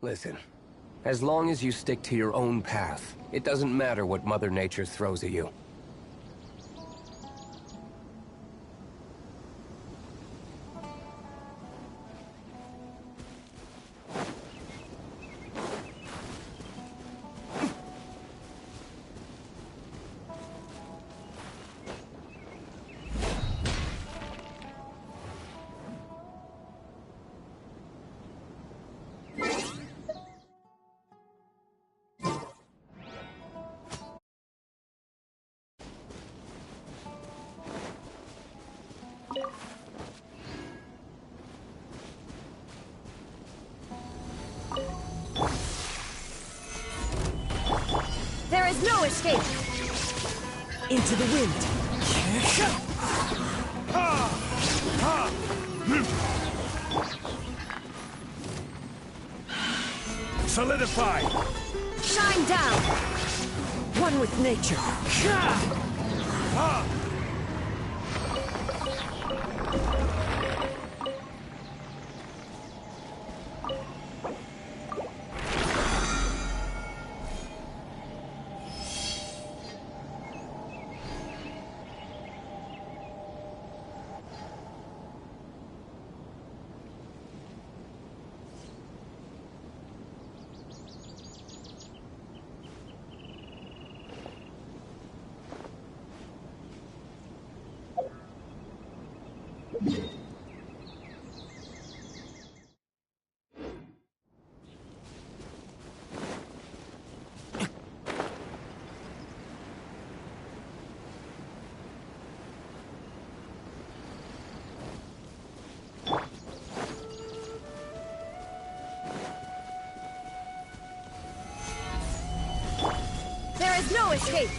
Listen, as long as you stick to your own path, it doesn't matter what Mother Nature throws at you. There is no escape! Into the wind! Solidify! Shine down! One with nature! There is no escape!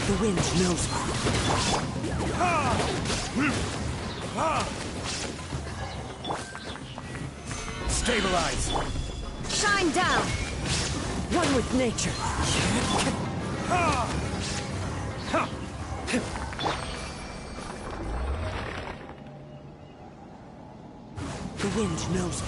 The wind knows me. Stabilize! Shine down! One with nature. The wind knows me.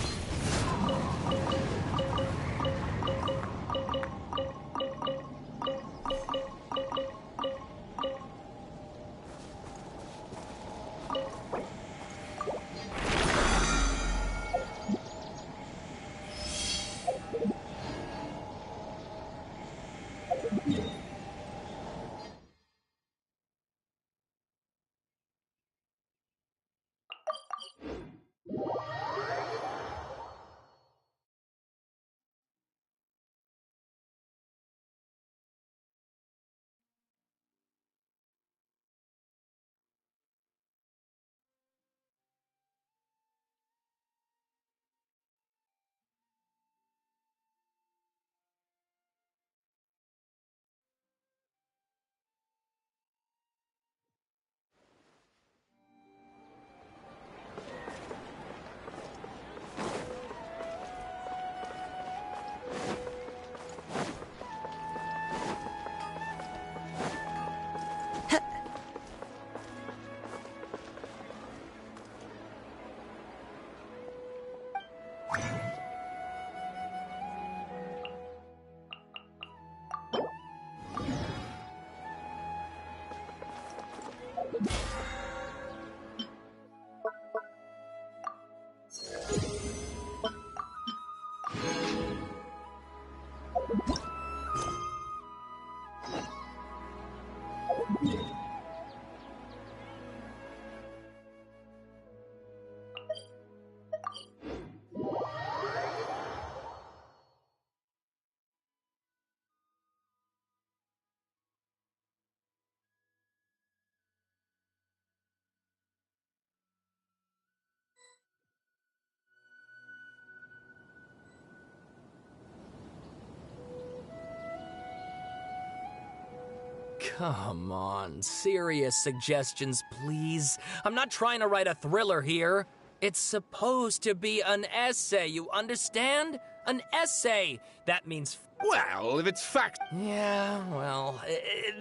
come on. Serious suggestions, please. I'm not trying to write a thriller here. It's supposed to be an essay, you understand? An essay! That means... Well, if it's fact... Yeah, well,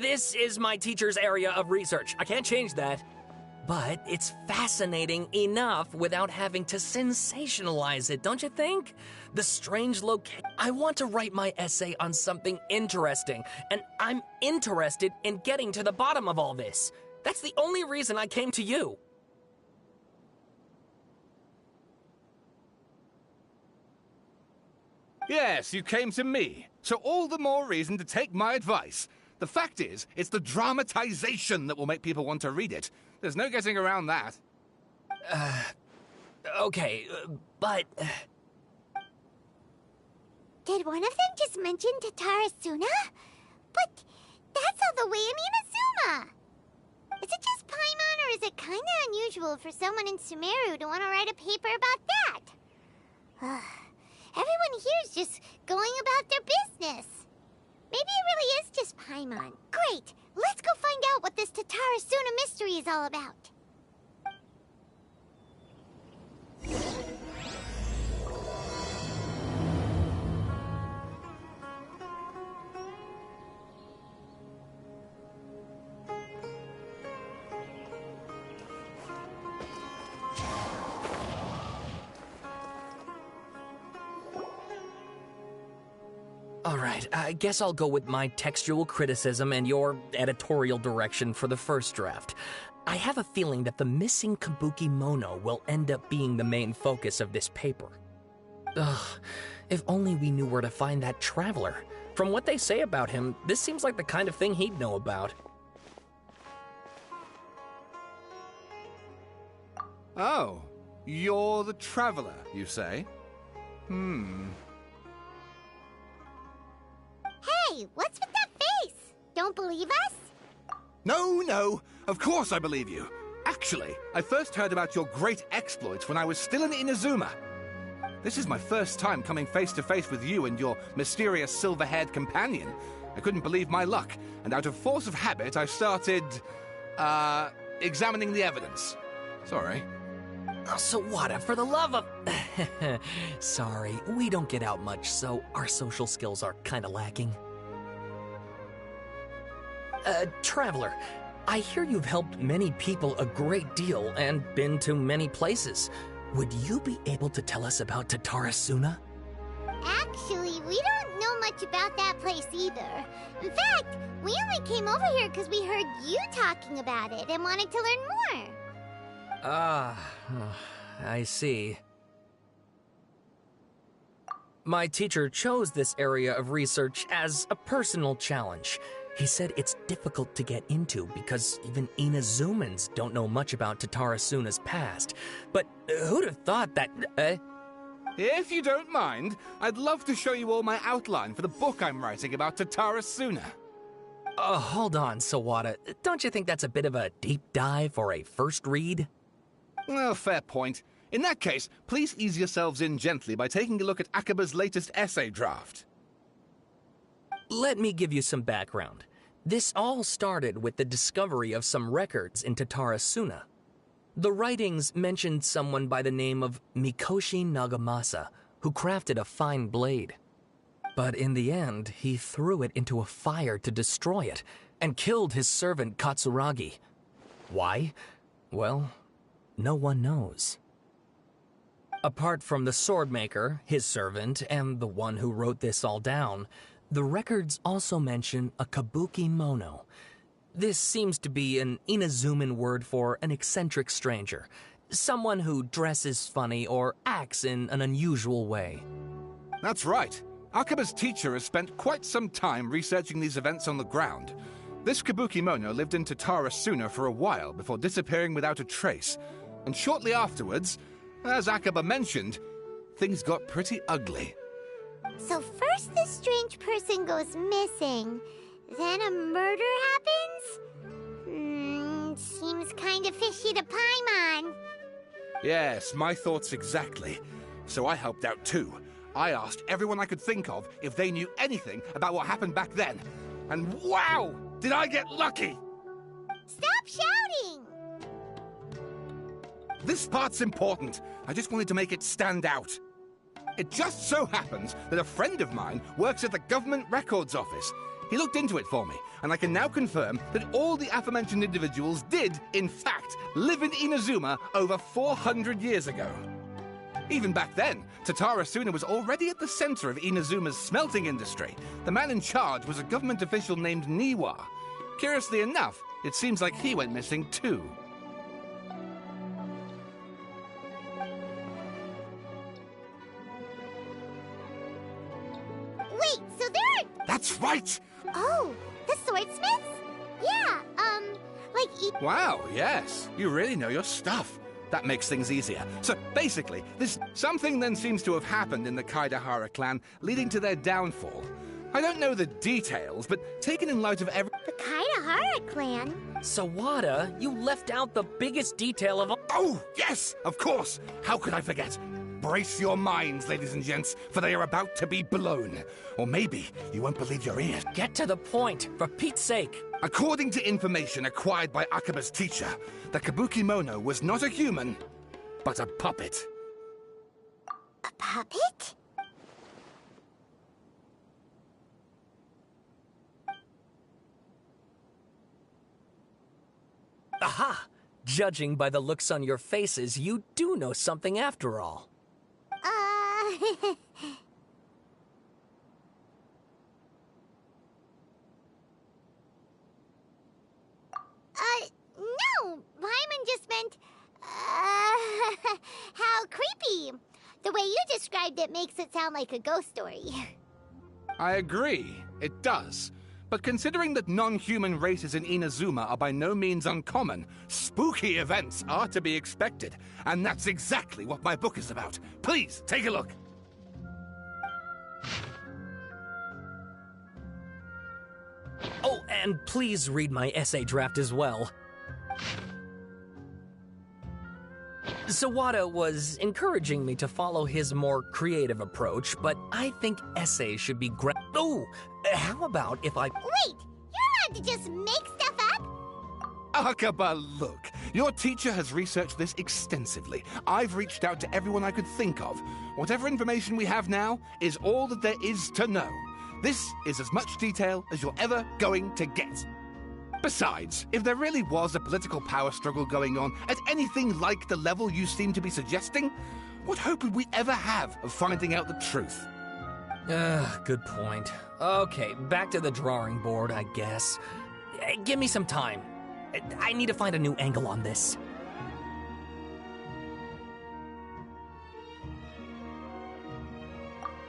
this is my teacher's area of research. I can't change that. But it's fascinating enough without having to sensationalize it, don't you think? The strange location... I want to write my essay on something interesting, and I'm interested in getting to the bottom of all this. That's the only reason I came to you. Yes, you came to me. So all the more reason to take my advice. The fact is, it's the dramatization that will make people want to read it. There's no getting around that. Okay, but... Did one of them just mention Tatarasuna? But that's all the way in Inazuma! Is it just Paimon, or is it kinda unusual for someone in Sumeru to want to write a paper about that? Everyone here's just going about their business. Maybe it really is just Paimon. Great! Let's go find out what this Tatarasuna mystery is all about. Alright, I guess I'll go with my textual criticism and your editorial direction for the first draft. I have a feeling that the missing Kabuki Mono will end up being the main focus of this paper. Ugh, if only we knew where to find that traveler. From what they say about him, this seems like the kind of thing he'd know about. Oh, you're the traveler, you say? Hey, what's with that face? Don't believe us? No, of course I believe you. Actually, I first heard about your great exploits when I was still in Inazuma. This is my first time coming face to face with you and your mysterious silver-haired companion. I couldn't believe my luck, and out of force of habit, I started, examining the evidence. Sorry. Oh, Sawada, for the love of... Sorry, we don't get out much, so our social skills are kinda lacking. Traveler, I hear you've helped many people a great deal and been to many places. Would you be able to tell us about Tatarasuna? Actually, we don't know much about that place either. In fact, we only came over here because we heard you talking about it and wanted to learn more. I see. My teacher chose this area of research as a personal challenge. He said it's difficult to get into because even Inazumans don't know much about Tatarasuna's past. But who'd have thought that... If you don't mind, I'd love to show you all my outline for the book I'm writing about Tatarasuna. Hold on, Sawada. Don't you think that's a bit of a deep dive or a first read? Well, fair point. In that case, please ease yourselves in gently by taking a look at Akaba's latest essay draft. Let me give you some background. This all started with the discovery of some records in Tatarasuna. The writings mentioned someone by the name of Mikoshi Nagamasa, who crafted a fine blade. But in the end, he threw it into a fire to destroy it, and killed his servant Katsuragi. Why? Well, no one knows. Apart from the swordmaker, his servant, and the one who wrote this all down, the records also mention a Kabuki Mono. This seems to be an Inazuman word for an eccentric stranger, someone who dresses funny or acts in an unusual way. That's right. Akaba's teacher has spent quite some time researching these events on the ground. This Kabuki Mono lived in Tatarasuna for a while before disappearing without a trace. And shortly afterwards, as Akaba mentioned, things got pretty ugly. So first this strange person goes missing, then a murder happens? Seems kinda fishy to Paimon. Yes, my thoughts exactly. So I helped out too. I asked everyone I could think of if they knew anything about what happened back then. And wow! Did I get lucky! Stop shouting! This part's important. I just wanted to make it stand out. It just so happens that a friend of mine works at the Government Records Office. He looked into it for me, and I can now confirm that all the aforementioned individuals did, in fact, live in Inazuma over 400 years ago. Even back then, Tatara Suna was already at the center of Inazuma's smelting industry. The man in charge was a government official named Niwa. Curiously enough, it seems like he went missing too. Wait, so there are... That's right! Oh, the swordsmiths? Yeah, like... Wow, yes. You really know your stuff. That makes things easier. So, basically, something then seems to have happened in the Kaidahara clan, leading to their downfall. I don't know the details, but taken in light of The Kaidahara clan? Sawada, you left out the biggest detail of all. Oh, yes, of course. How could I forget? Brace your minds, ladies and gents, for they are about to be blown. Or maybe you won't believe your ears. Get to the point, for Pete's sake. According to information acquired by Akaba's teacher, the Kabukimono was not a human, but a puppet. A puppet? Aha! Judging by the looks on your faces, you do know something after all. No! Paimon just meant, how creepy. The way you described it makes it sound like a ghost story. I agree, it does. But considering that non-human races in Inazuma are by no means uncommon, spooky events are to be expected. And that's exactly what my book is about. Please, take a look. Oh, and please read my essay draft as well. Sawada was encouraging me to follow his more creative approach, but I think essays should be Oh! How about if I... Wait! You're allowed to just make stuff up? Akaba, look. Your teacher has researched this extensively. I've reached out to everyone I could think of. Whatever information we have now is all that there is to know. This is as much detail as you're ever going to get. Besides, if there really was a political power struggle going on at anything like the level you seem to be suggesting, what hope would we ever have of finding out the truth? Good point. Okay, back to the drawing board, I guess. Give me some time. I need to find a new angle on this.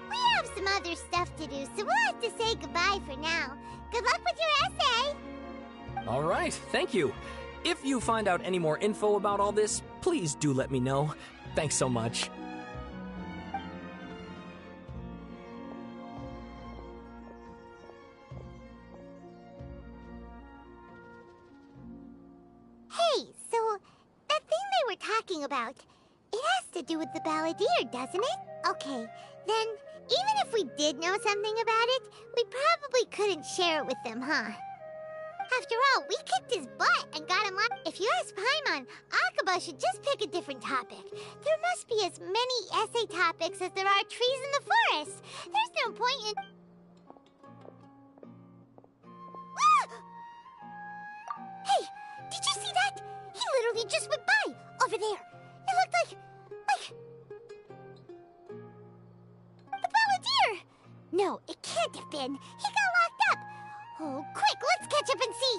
We have some other stuff to do, so we'll have to say goodbye for now. Good luck with your essay! All right, thank you. If you find out any more info about all this, please do let me know. Thanks so much. Hey, so that thing they were talking about, it has to do with the balladeer, doesn't it? Okay, then even if we did know something about it, we probably couldn't share it with them, huh? After all, we kicked his butt and got him locked. If you ask Paimon, Akaba should just pick a different topic. There must be as many essay topics as there are trees in the forest. There's no point in... Hey, did you see that? He literally just went by, over there. It looked like... the balladeer! No, it can't have been. He got locked up. Oh, quick, let's catch up and see.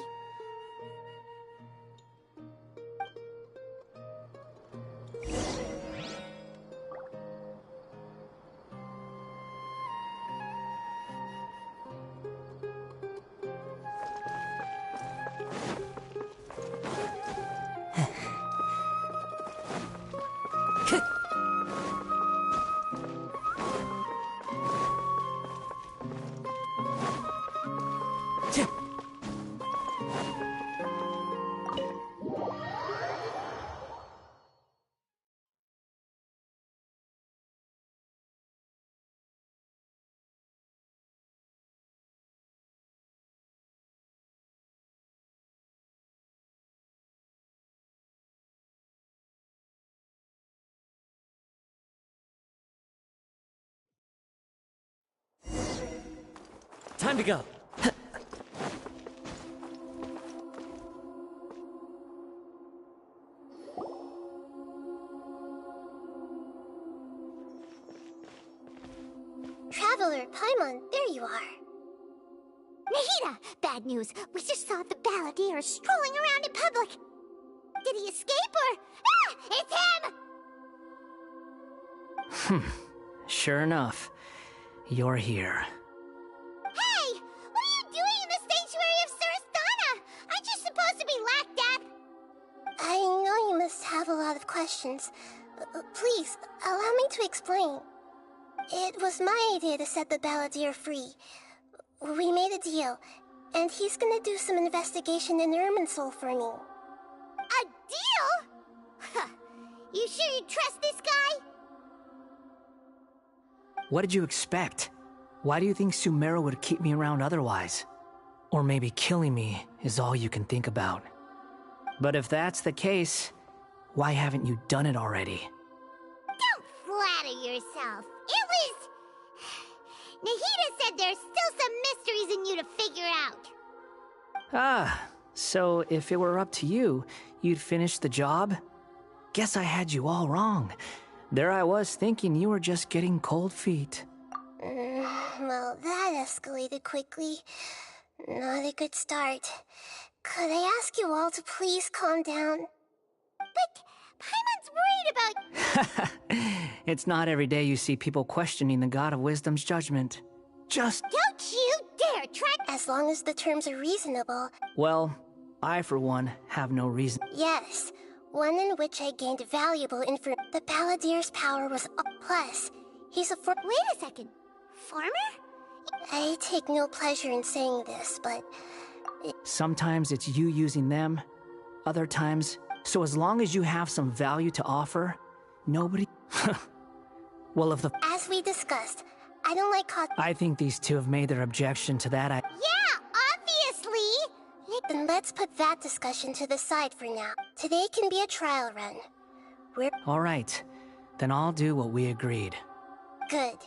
time to go. Traveler, Paimon, there you are. Nahida! Bad news. We just saw the balladeer strolling around in public. Did he escape or... Ah! It's him! Sure enough, you're here. Hey! What are you doing in the sanctuary of Surasthana? Aren't you supposed to be lacked up? I know you must have a lot of questions. Please, allow me to explain. It was my idea to set the balladeer free. We made a deal, and he's gonna do some investigation in Irminsul for me. A deal? Huh. You sure you trust this guy? What did you expect? Why do you think Sumeru would keep me around otherwise? Or maybe killing me is all you can think about. But if that's the case, why haven't you done it already? Don't flatter yourself. It was... Nahida said there's still some mysteries in you to figure out. Ah, so if it were up to you, you'd finish the job? Guess I had you all wrong. There I was thinking you were just getting cold feet. Well, that escalated quickly. Not a good start. Could I ask you all to please calm down? But Paimon's worried about... It's not every day you see people questioning the God of Wisdom's judgment. Just... Don't you dare try... As long as the terms are reasonable. Well, I for one have no reason. Yes, one in which I gained valuable info. The balladeer's power was up. Plus, he's a Wait a second. Farmer? I take no pleasure in saying this, but... Sometimes it's you using them, other times... So as long as you have some value to offer, nobody... Well, if the... As we discussed, I don't like I think these two have made their objection to that. Yeah, obviously! Then let's put that discussion to the side for now. Today can be a trial run. All right, then I'll do what we agreed. Good.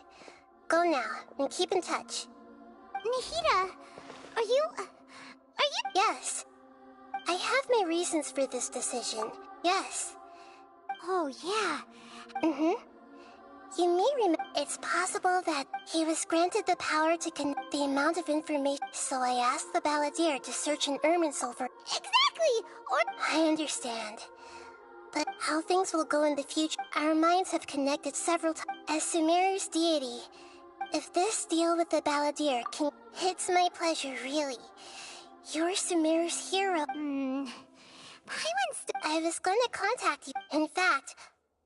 Go now, and keep in touch. Nahida, are you... Yes. I have my reasons for this decision. Yes. Oh, yeah. You may remember, it's possible that he was granted the power to connect the amount of information, so I asked the balladeer to search in Irminsul for... Exactly! I understand. But how things will go in the future, our minds have connected several times. As Sumeru's deity, if this deal with the balladeer can... It's my pleasure, really. You're Sumeru's hero. I was going to contact you. In fact,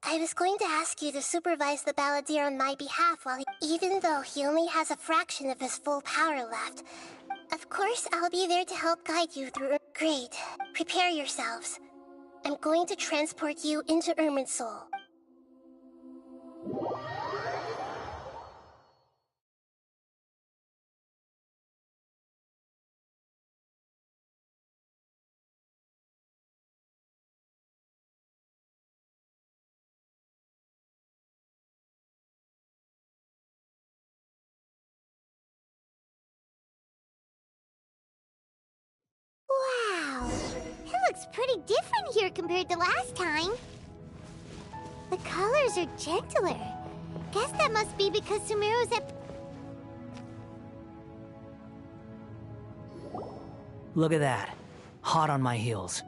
I was going to ask you to supervise the balladeer on my behalf even though he only has a fraction of his full power left. Of course, I'll be there to help guide you through... Great. Prepare yourselves. I'm going to transport you into Irminsul. Wow, it looks pretty different here compared to last time. The colors are gentler. Guess that must be because Sumeru's at... Look at that. Hot on my heels.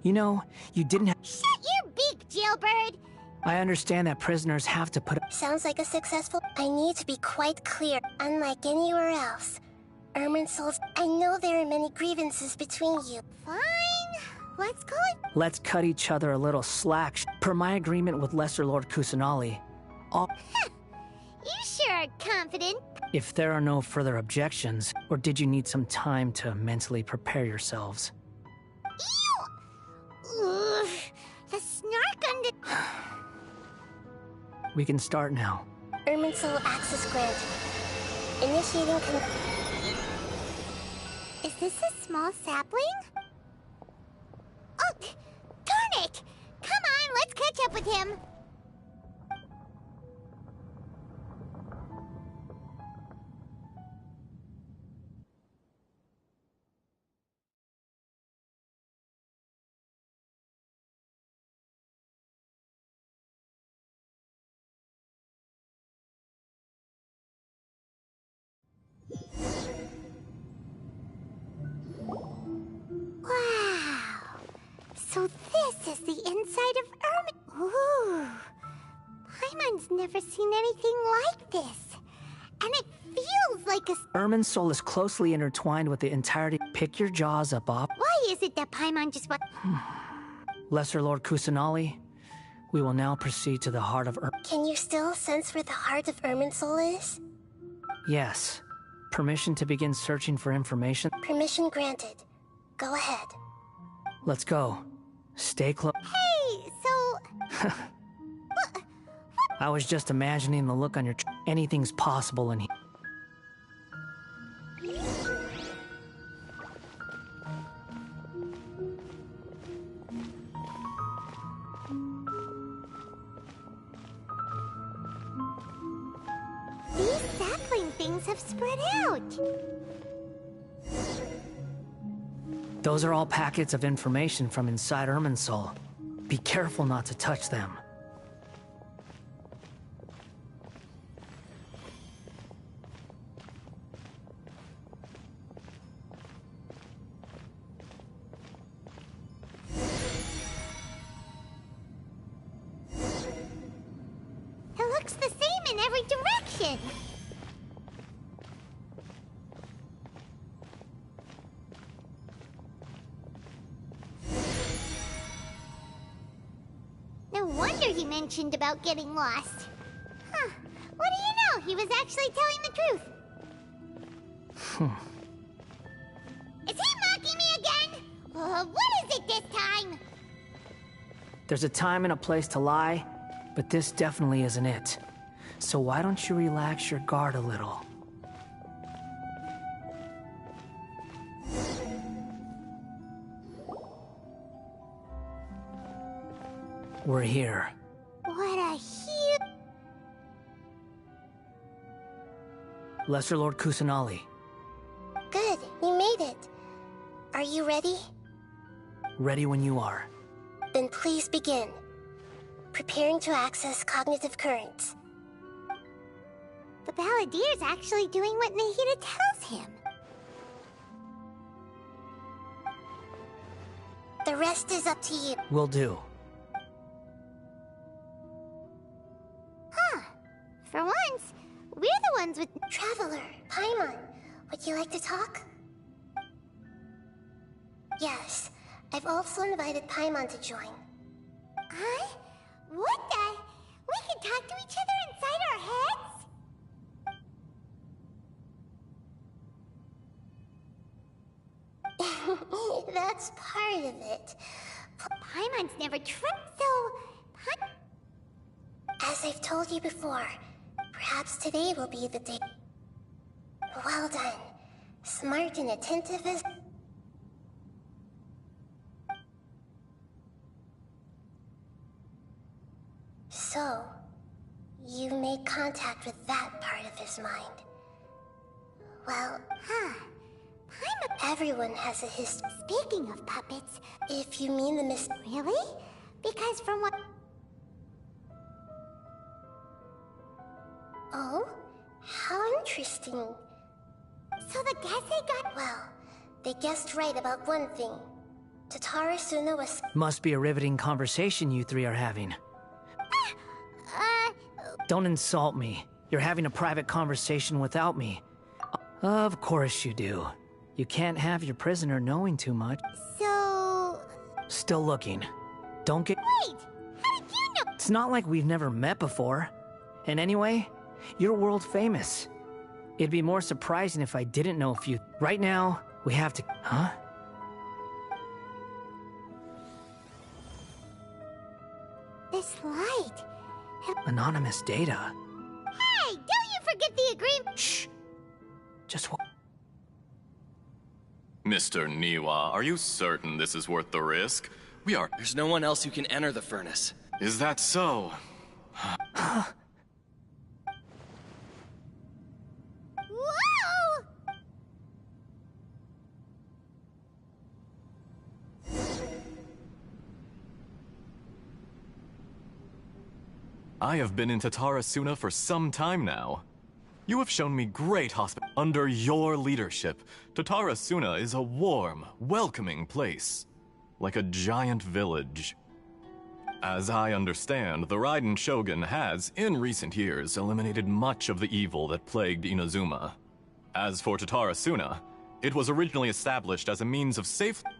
You know, you didn't have... Shut your beak, jailbird! I understand that prisoners have to put... Sounds like a successful... I need to be quite clear. Unlike anywhere else, Irminsul's... I know there are many grievances between you. Fine. Let's call it... Let's cut each other a little slack. Per my agreement with Lesser Lord Kusanali, all... You sure are confident. If there are no further objections, or did you need some time to mentally prepare yourselves? Ew! Ugh. The snark on the... We can start now. Irminsul access granted. Initiating Is this a small sapling? Oh, darn it! Come on, let's catch up with him. So this is the inside of Ooh. Paimon's never seen anything like this. And it feels like a... Irminsul is closely intertwined with the entirety. Pick your jaws up, Op. Why is it that Paimon just went... Lesser Lord Kusanali, we will now proceed to the heart of Can you still sense where the heart of Irminsul is? Yes. Permission to begin searching for information? Permission granted. Go ahead. Let's go. Stay close. Hey, so... I was just imagining the look on your... Anything's possible in here. These sapling things have spread out. Those are all packets of information from inside Irminsul. Be careful not to touch them. It looks the same in every direction. No wonder he mentioned about getting lost. Huh. What do you know? He was actually telling the truth. Is he mocking me again? What is it this time? There's a time and a place to lie, but this definitely isn't it. So why don't you relax your guard a little? We're here. What a huge... Lesser Lord Kusanali. Good, you made it. Are you ready? Ready when you are. Then please begin. Preparing to access cognitive currents. The Balladier's actually doing what Nahida tells him. The rest is up to you. Will do. Huh. For once, we're the ones with... Traveler, Paimon, would you like to talk? Yes, I've also invited Paimon to join. Huh? What the? We can talk to each other inside our heads? That's part of it. Paimon's never tried, so... As I've told you before, perhaps today will be the day. Well done. Smart and attentive as... So, you made contact with that part of his mind. Well, everyone has a history. Speaking of puppets... If you mean the Really? Because from what... Oh? How interesting. So the guess they got... Well, they guessed right about one thing. Tatara Suna was... Must be a riveting conversation you three are having. Don't insult me. You're having a private conversation without me. Of course you do. You can't have your prisoner knowing too much. So... Still looking. Don't get... Wait! How did you know? It's not like we've never met before. And anyway, you're world famous. It'd be more surprising if I didn't know if you... Right now, we have to... Huh? This light... Anonymous data. Hey! Don't you forget the agreement... Shh. Just what? Mr. Niwa, are you certain this is worth the risk? We are... There's no one else who can enter the furnace. Is that so? Whoa! I have been in Tatara Suna for some time now. You have shown me great hospitality. Under your leadership, Tatara Suna is a warm, welcoming place. like a giant village. As I understand, the Raiden Shogun has, in recent years, eliminated much of the evil that plagued Inazuma. As for Tatarasuna, it was originally established as a means of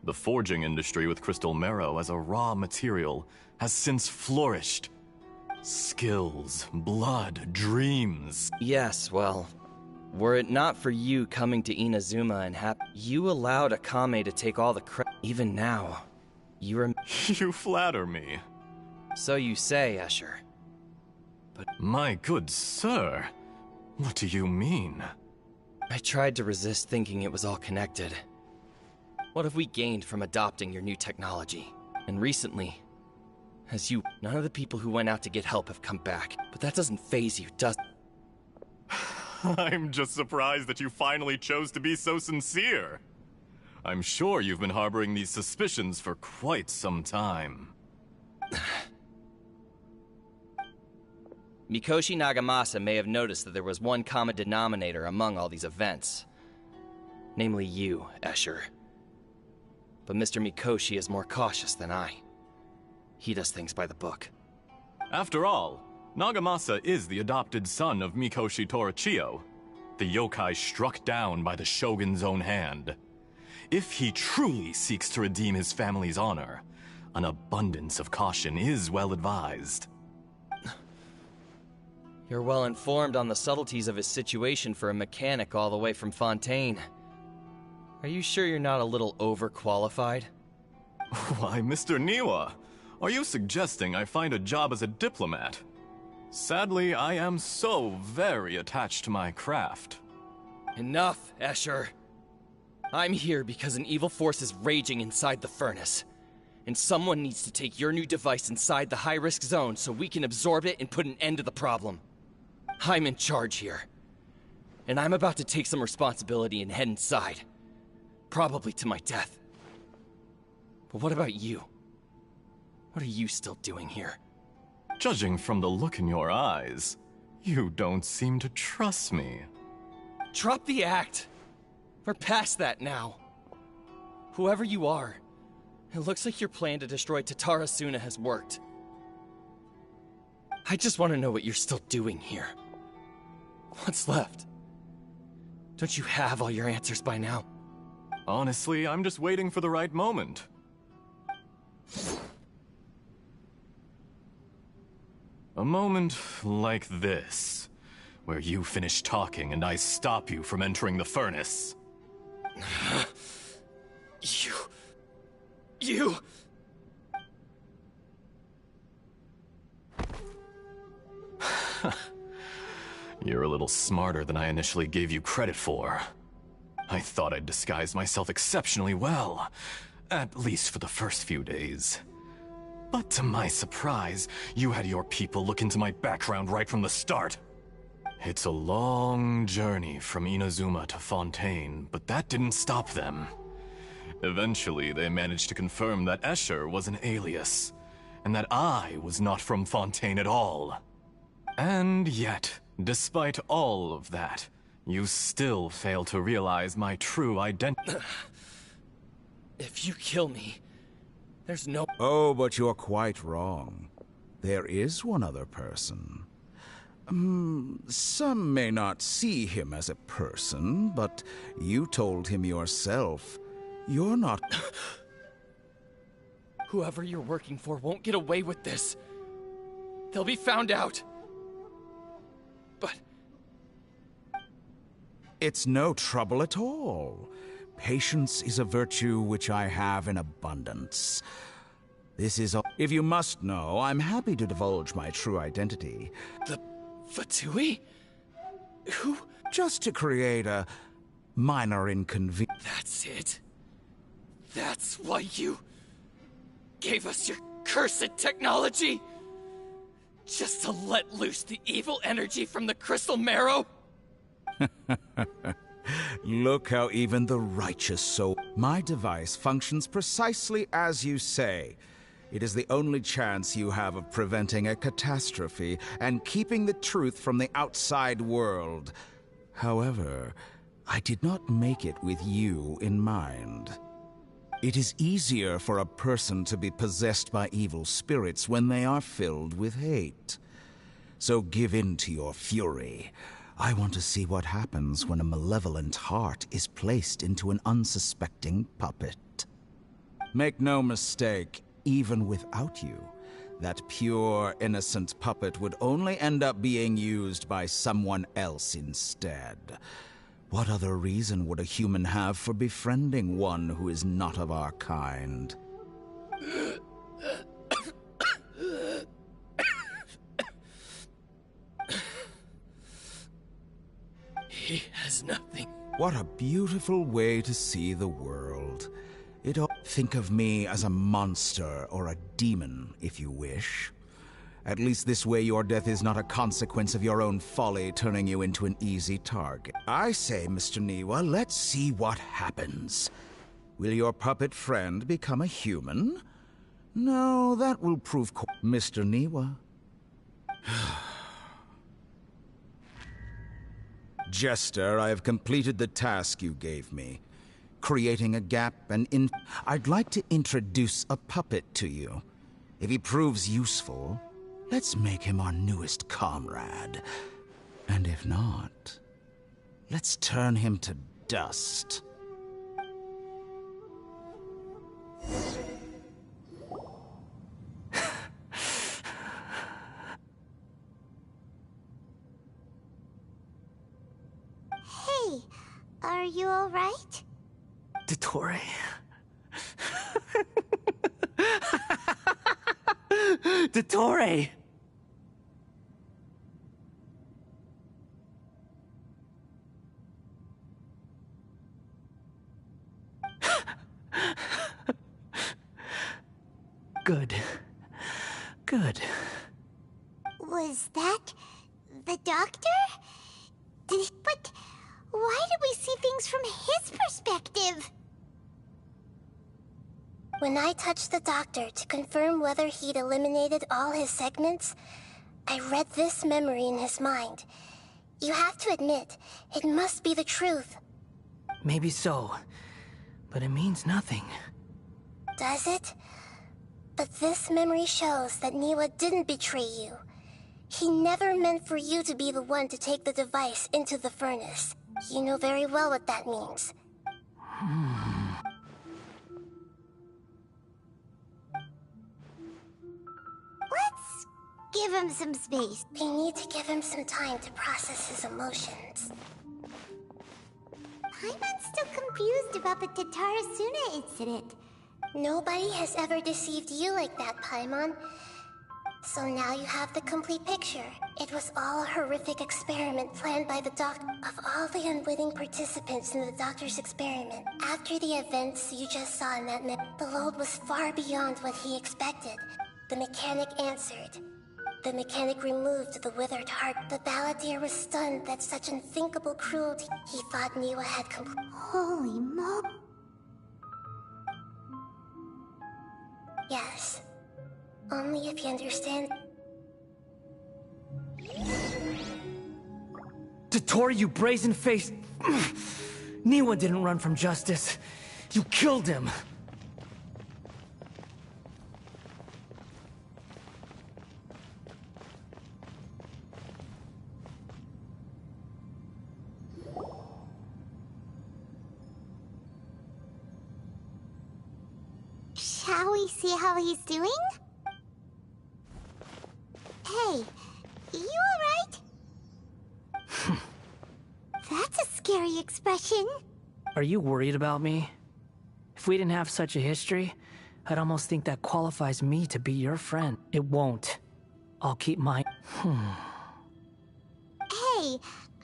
the forging industry with crystal marrow as a raw material has since flourished. Skills, blood, dreams. Yes, well, were it not for you coming to Inazuma and you allowed Akame to take all the credit. Even now, you You flatter me. So you say, Escher. But my good sir, what do you mean? I tried to resist thinking it was all connected. What have we gained from adopting your new technology? And recently, none of the people who went out to get help have come back. But that doesn't faze you, does it? I'm just surprised that you finally chose to be so sincere. I'm sure you've been harboring these suspicions for quite some time. Mikoshi Nagamasa may have noticed that there was one common denominator among all these events. Namely you, Escher. But Mr. Mikoshi is more cautious than I. He does things by the book. After all, Nagamasa is the adopted son of Mikoshi Torachiyo, the yokai struck down by the Shogun's own hand. If he truly seeks to redeem his family's honor, an abundance of caution is well advised. You're well informed on the subtleties of his situation for a mechanic all the way from Fontaine. Are you sure you're not a little overqualified? Why, Mr. Niwa, are you suggesting I find a job as a diplomat? Sadly, I am so very attached to my craft. Enough, Escher. I'm here because an evil force is raging inside the furnace. And someone needs to take your new device inside the high-risk zone so we can absorb it and put an end to the problem. I'm in charge here. And I'm about to take some responsibility and head inside. Probably to my death. But what about you? What are you still doing here? Judging from the look in your eyes, you don't seem to trust me. Drop the act! We're past that now. Whoever you are, it looks like your plan to destroy Tatarasuna has worked. I just want to know what you're still doing here. What's left? Don't you have all your answers by now? Honestly, I'm just waiting for the right moment. A moment like this, where you finish talking and I stop you from entering the furnace. You... You're a little smarter than I initially gave you credit for. I thought I'd disguise myself exceptionally well, at least for the first few days. But to my surprise, you had your people look into my background right from the start. It's a long journey from Inazuma to Fontaine, but that didn't stop them. Eventually, they managed to confirm that Escher was an alias, and that I was not from Fontaine at all. And yet, despite all of that, you still fail to realize my true identity. If you kill me, there's no... Oh, but you're quite wrong. There is one other person. Some may not see him as a person, but you told him yourself. You're not... Whoever you're working for won't get away with this. They'll be found out. But... It's no trouble at all. Patience is a virtue which I have in abundance. This is all. If you must know, I'm happy to divulge my true identity. The Fatui? Who? Just to create a minor inconvenience. That's it. That's why you gave us your cursed technology? Just to let loose the evil energy from the crystal marrow? Look how even the righteous soul... My device functions precisely as you say. It is the only chance you have of preventing a catastrophe and keeping the truth from the outside world. However, I did not make it with you in mind. It is easier for a person to be possessed by evil spirits when they are filled with hate. So give in to your fury. I want to see what happens when a malevolent heart is placed into an unsuspecting puppet. Make no mistake, even without you, that pure, innocent puppet would only end up being used by someone else instead. What other reason would a human have for befriending one who is not of our kind? He has nothing. What a beautiful way to see the world. Think of me as a monster or a demon, if you wish. At least this way your death is not a consequence of your own folly turning you into an easy target. I say, Mr. Niwa, let's see what happens. Will your puppet friend become a human? No, that will prove Mr. Niwa. Jester, I have completed the task you gave me. Creating a gap and I'd like to introduce a puppet to you. If he proves useful, let's make him our newest comrade. And if not, let's turn him to dust. Hey, are you alright? Dottore. Dottore! Good. Good. Was that the doctor? But why did we see things from his perspective? When I touched the doctor to confirm whether he'd eliminated all his segments, I read this memory in his mind. You have to admit, it must be the truth. Maybe so, but it means nothing. Does it? But this memory shows that Niwa didn't betray you. He never meant for you to be the one to take the device into the furnace. You know very well what that means. Let's give him some space. We need to give him some time to process his emotions. Paimon's still confused about the Tatarasuna incident. Nobody has ever deceived you like that, Paimon. So now you have the complete picture. It was all a horrific experiment planned by the doctor. Of all the unwitting participants in the doctor's experiment, after the events you just saw in that the load was far beyond what he expected. The mechanic answered. The mechanic removed the withered heart. The balladeer was stunned that such unthinkable cruelty. He thought Niwa had Holy mo... Yes. Only if you understand. Dottore, you brazen-faced... Niwa didn't run from justice. You killed him. Shall we see how he's doing? Hey, you alright? That's a scary expression. Are you worried about me? If we didn't have such a history, I'd almost think that qualifies me to be your friend. It won't. I'll keep my... Hey, are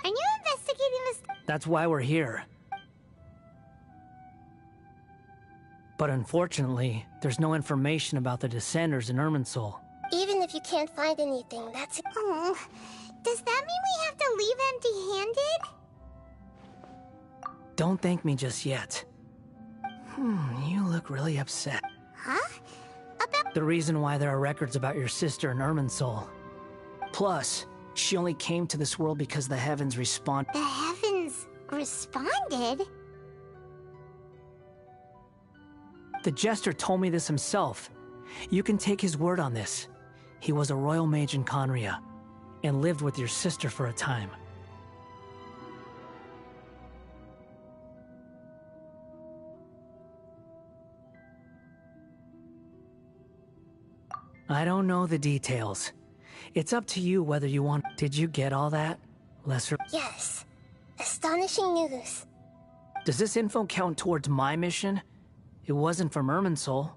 you investigating this? That's why we're here. But unfortunately, there's no information about the Descenders in Irminsul. Even if you can't find anything, that's... Oh, does that mean we have to leave empty-handed? Don't thank me just yet. You look really upset. Huh? About... The reason why there are records about your sister in Irminsul. Plus, she only came to this world because the heavens respond... The heavens responded? The Jester told me this himself. You can take his word on this. He was a royal mage in Conria, and lived with your sister for a time. I don't know the details. It's up to you whether you want... Did you get all that, Lesser? Yes. Astonishing news. Does this info count towards my mission? It wasn't from Irminsul,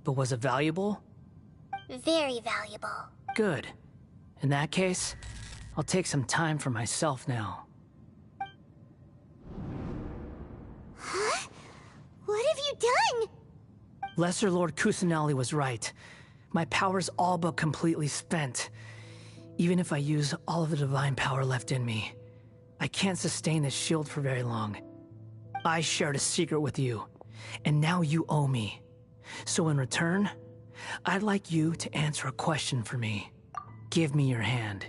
but was it valuable? Very valuable. Good. In that case, I'll take some time for myself now. Huh? What have you done? Lesser Lord Kusanali was right. My power's all but completely spent. Even if I use all of the divine power left in me, I can't sustain this shield for very long. I shared a secret with you, and now you owe me. So in return, I'd like you to answer a question for me. Give me your hand.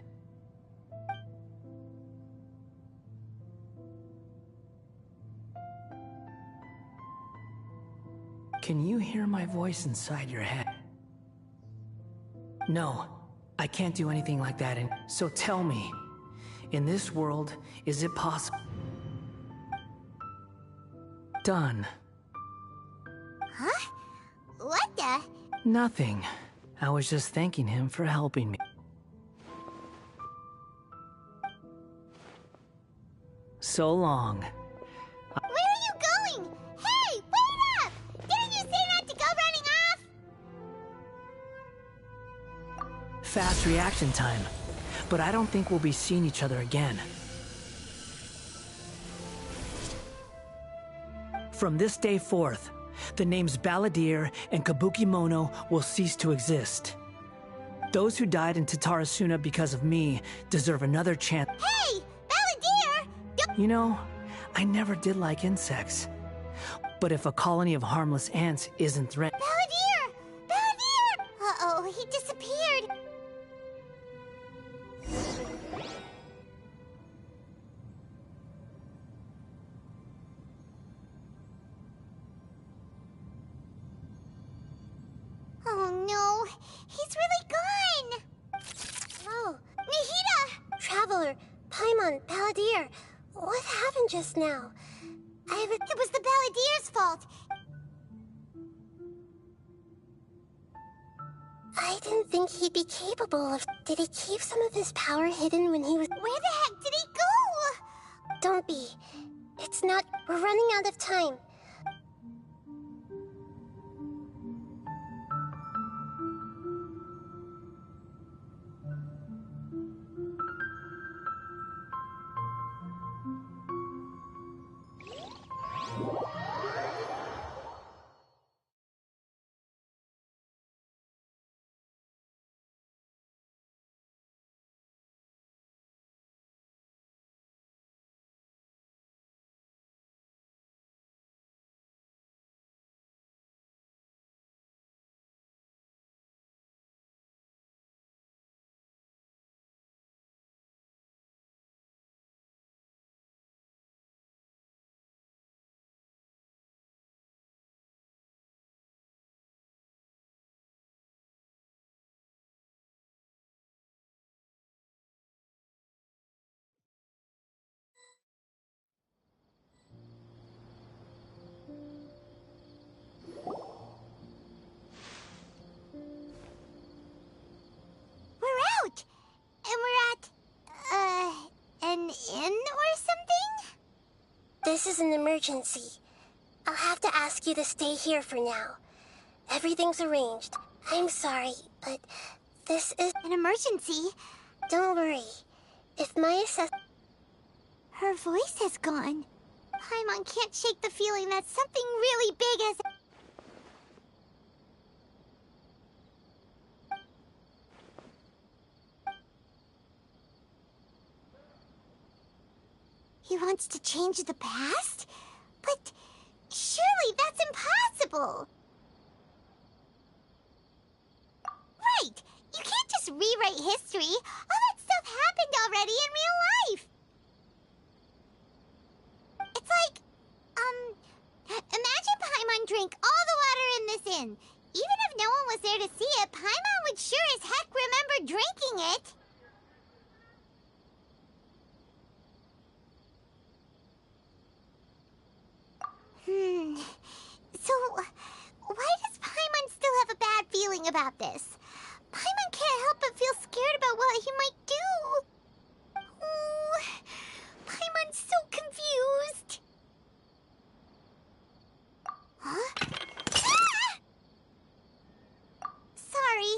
Can you hear my voice inside your head? No, I can't do anything like that. So tell me, in this world, is it possible? Done. Huh? What the? Nothing. I was just thanking him for helping me. So long. Where are you going? Hey, wait up! Didn't you say not to go running off? Fast reaction time. But I don't think we'll be seeing each other again. From this day forth, the names Balladeer and Kabukimono will cease to exist. Those who died in Tatarasuna because of me deserve another chance. Hey! Balladeer! You know, I never did like insects. But if a colony of harmless ants isn't threatened... Balladeer! Balladeer! Uh-oh, he disappeared. Oh no, he's really gone! Oh, Nahida! Traveler, Paimon, Balladeer, what happened just now? It was the Balladeer's fault. I didn't think he'd be capable of... Did he keep some of his power hidden when he was... Where the heck did he go? Don't be. It's not... We're running out of time. We're out! And we're at... an inn or something? This is an emergency. I'll have to ask you to stay here for now. Everything's arranged. I'm sorry, but this is... An emergency? Don't worry. If my assess... Her voice has gone. Paimon can't shake the feeling that something really big has... He wants to change the past? But surely that's impossible! Right! You can't just rewrite history! All that stuff happened already in real life! It's like, imagine Paimon drank all the water So, why does Paimon still have a bad feeling about this? Paimon can't help but feel scared about what he might do. Oh, Paimon's so confused. Huh? Ah! Sorry,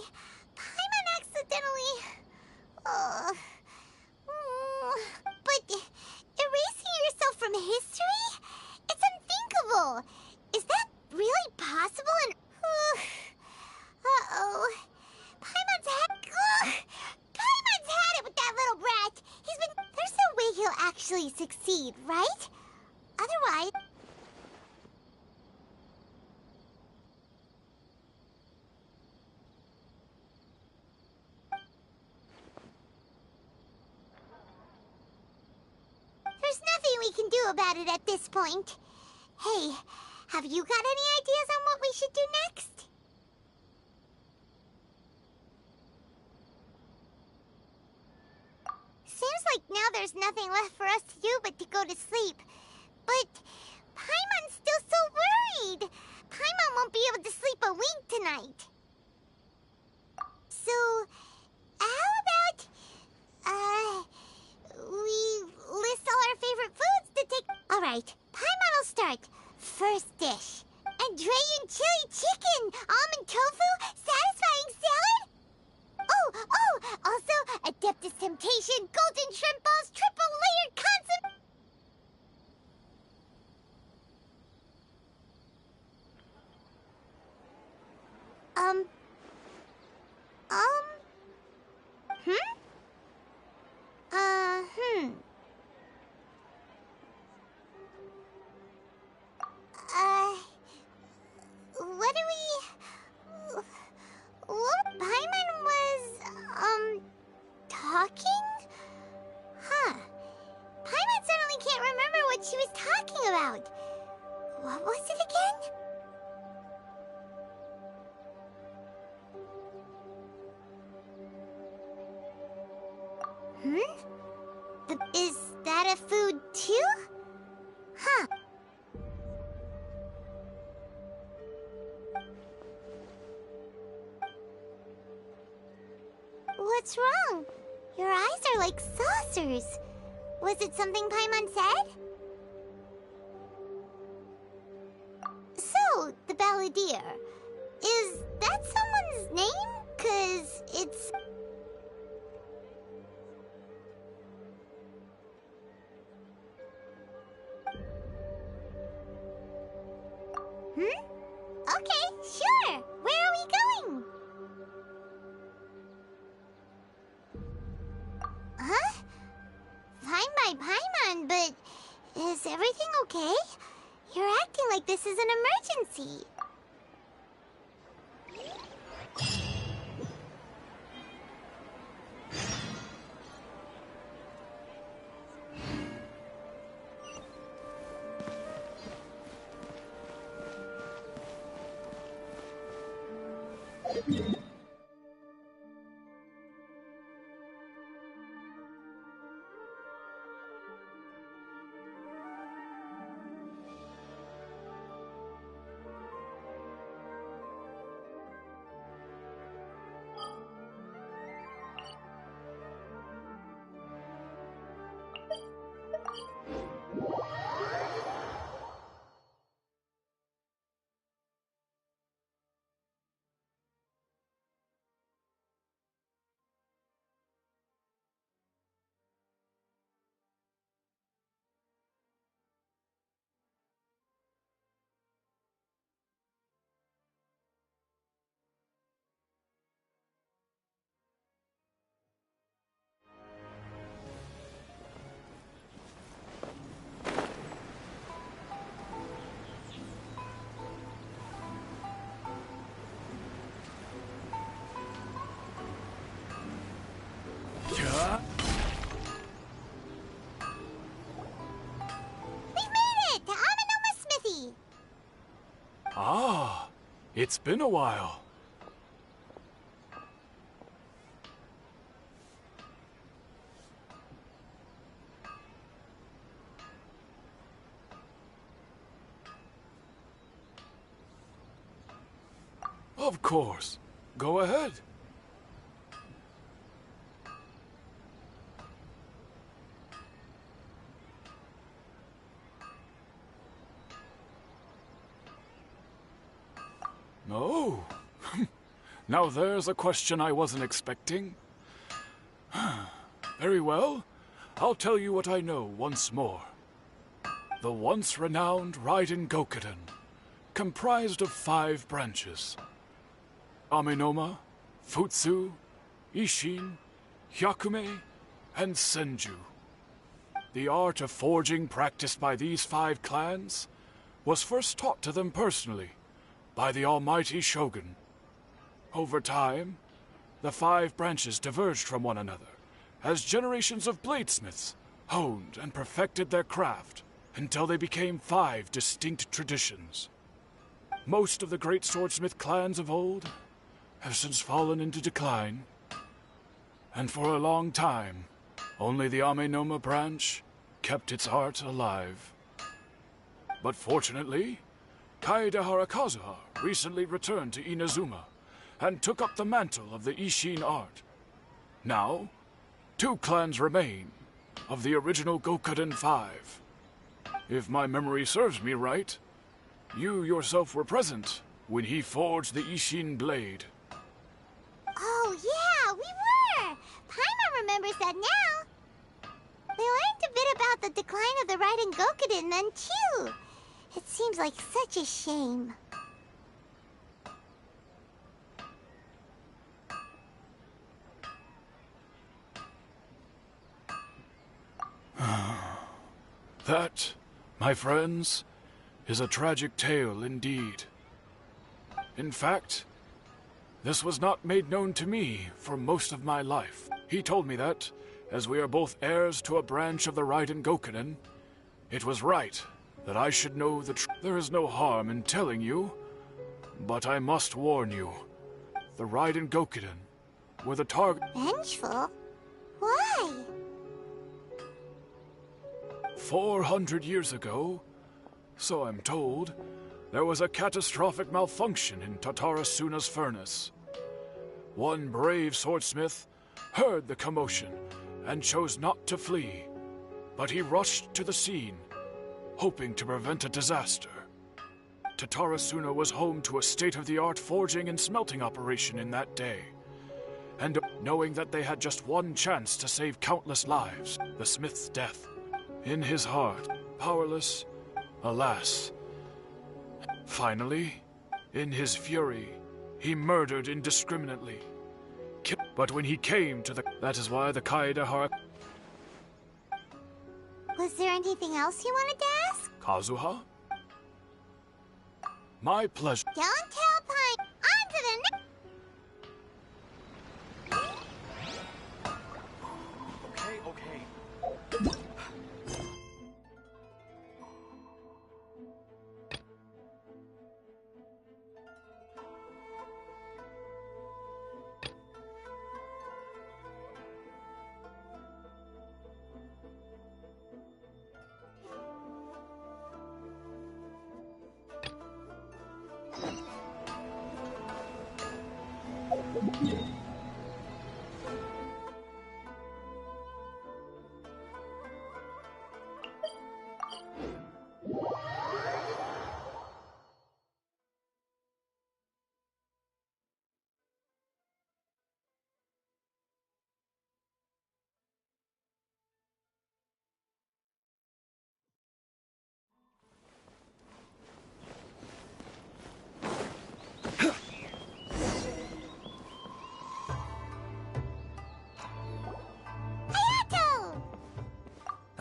Paimon accidentally... But erasing yourself from history? It's unthinkable. Is that really possible? And uh-oh. Paimon's had it with that little brat. There's no way he'll actually succeed, right? Otherwise... There's nothing we can do about it at this point. Hey, have you got any ideas on what we should do next? Seems like now there's nothing left for us to do but to go to sleep. But Paimon's still so worried. Paimon won't be able to sleep a wink tonight. So, how about, we list all our favorite foods to take... Alright, Paimon will start. First dish. Andrean chili chicken, almond tofu, satisfying salad? Oh, also, Adeptus Temptation, golden shrimp balls, triple layered consomme... What do we... What? Paimon was, talking? Huh. Paimon suddenly can't remember what she was talking about. What was it again? Is that a food too? Huh. What's wrong? Your eyes are like saucers. Was it something Paimon said? So, the Balladeer. Is that someone's name? 'Cause it's... Okay, sure. Where are we going? Huh? Fine by Paimon, but is everything okay? You're acting like this is an emergency. Ah, it's been a while. Of course. Go ahead. No. Now there's a question I wasn't expecting. Very well. I'll tell you what I know once more. The once renowned Raiden Gokuden, comprised of 5 branches. Amenoma, Futsu, Ishin, Hyakume, and Senju. The art of forging practiced by these 5 clans was first taught to them personally by the almighty Shogun. Over time, the 5 branches diverged from one another as generations of bladesmiths honed and perfected their craft until they became 5 distinct traditions. Most of the great swordsmith clans of old have since fallen into decline, and for a long time, only the Amenoma branch kept its art alive. But fortunately, Kaedehara Kazuha recently returned to Inazuma and took up the mantle of the Ishin art. Now, 2 clans remain of the original Gokuden 5. If my memory serves me right, you yourself were present when he forged the Ishin blade. Oh, yeah, we were! Paimon remembers that now. We learned a bit about the decline of the Raiden Gokuden then, too. It seems like such a shame. That, my friends, is a tragic tale indeed. In fact, this was not made known to me for most of my life. He told me that, as we are both heirs to a branch of the Raiden Gokuden, it was right that I should know the truth. There is no harm in telling you, but I must warn you. The Raiden Gokuden were the target. Vengeful? Why? 400 years ago, so I'm told, there was a catastrophic malfunction in Tatarasuna's furnace. One brave swordsmith heard the commotion and chose not to flee, but he rushed to the scene, hoping to prevent a disaster. Tatarasuna was home to a state-of-the-art forging and smelting operation in that day, and knowing that they had just one chance to save countless lives, the smith's death. In his heart, powerless, alas. Finally, in his fury, he murdered indiscriminately. But when he came to the... That is why the Kaedehara... Was there anything else you wanted to ask? Kazuha? My pleasure. Don't tell Pine. On to the next... Okay.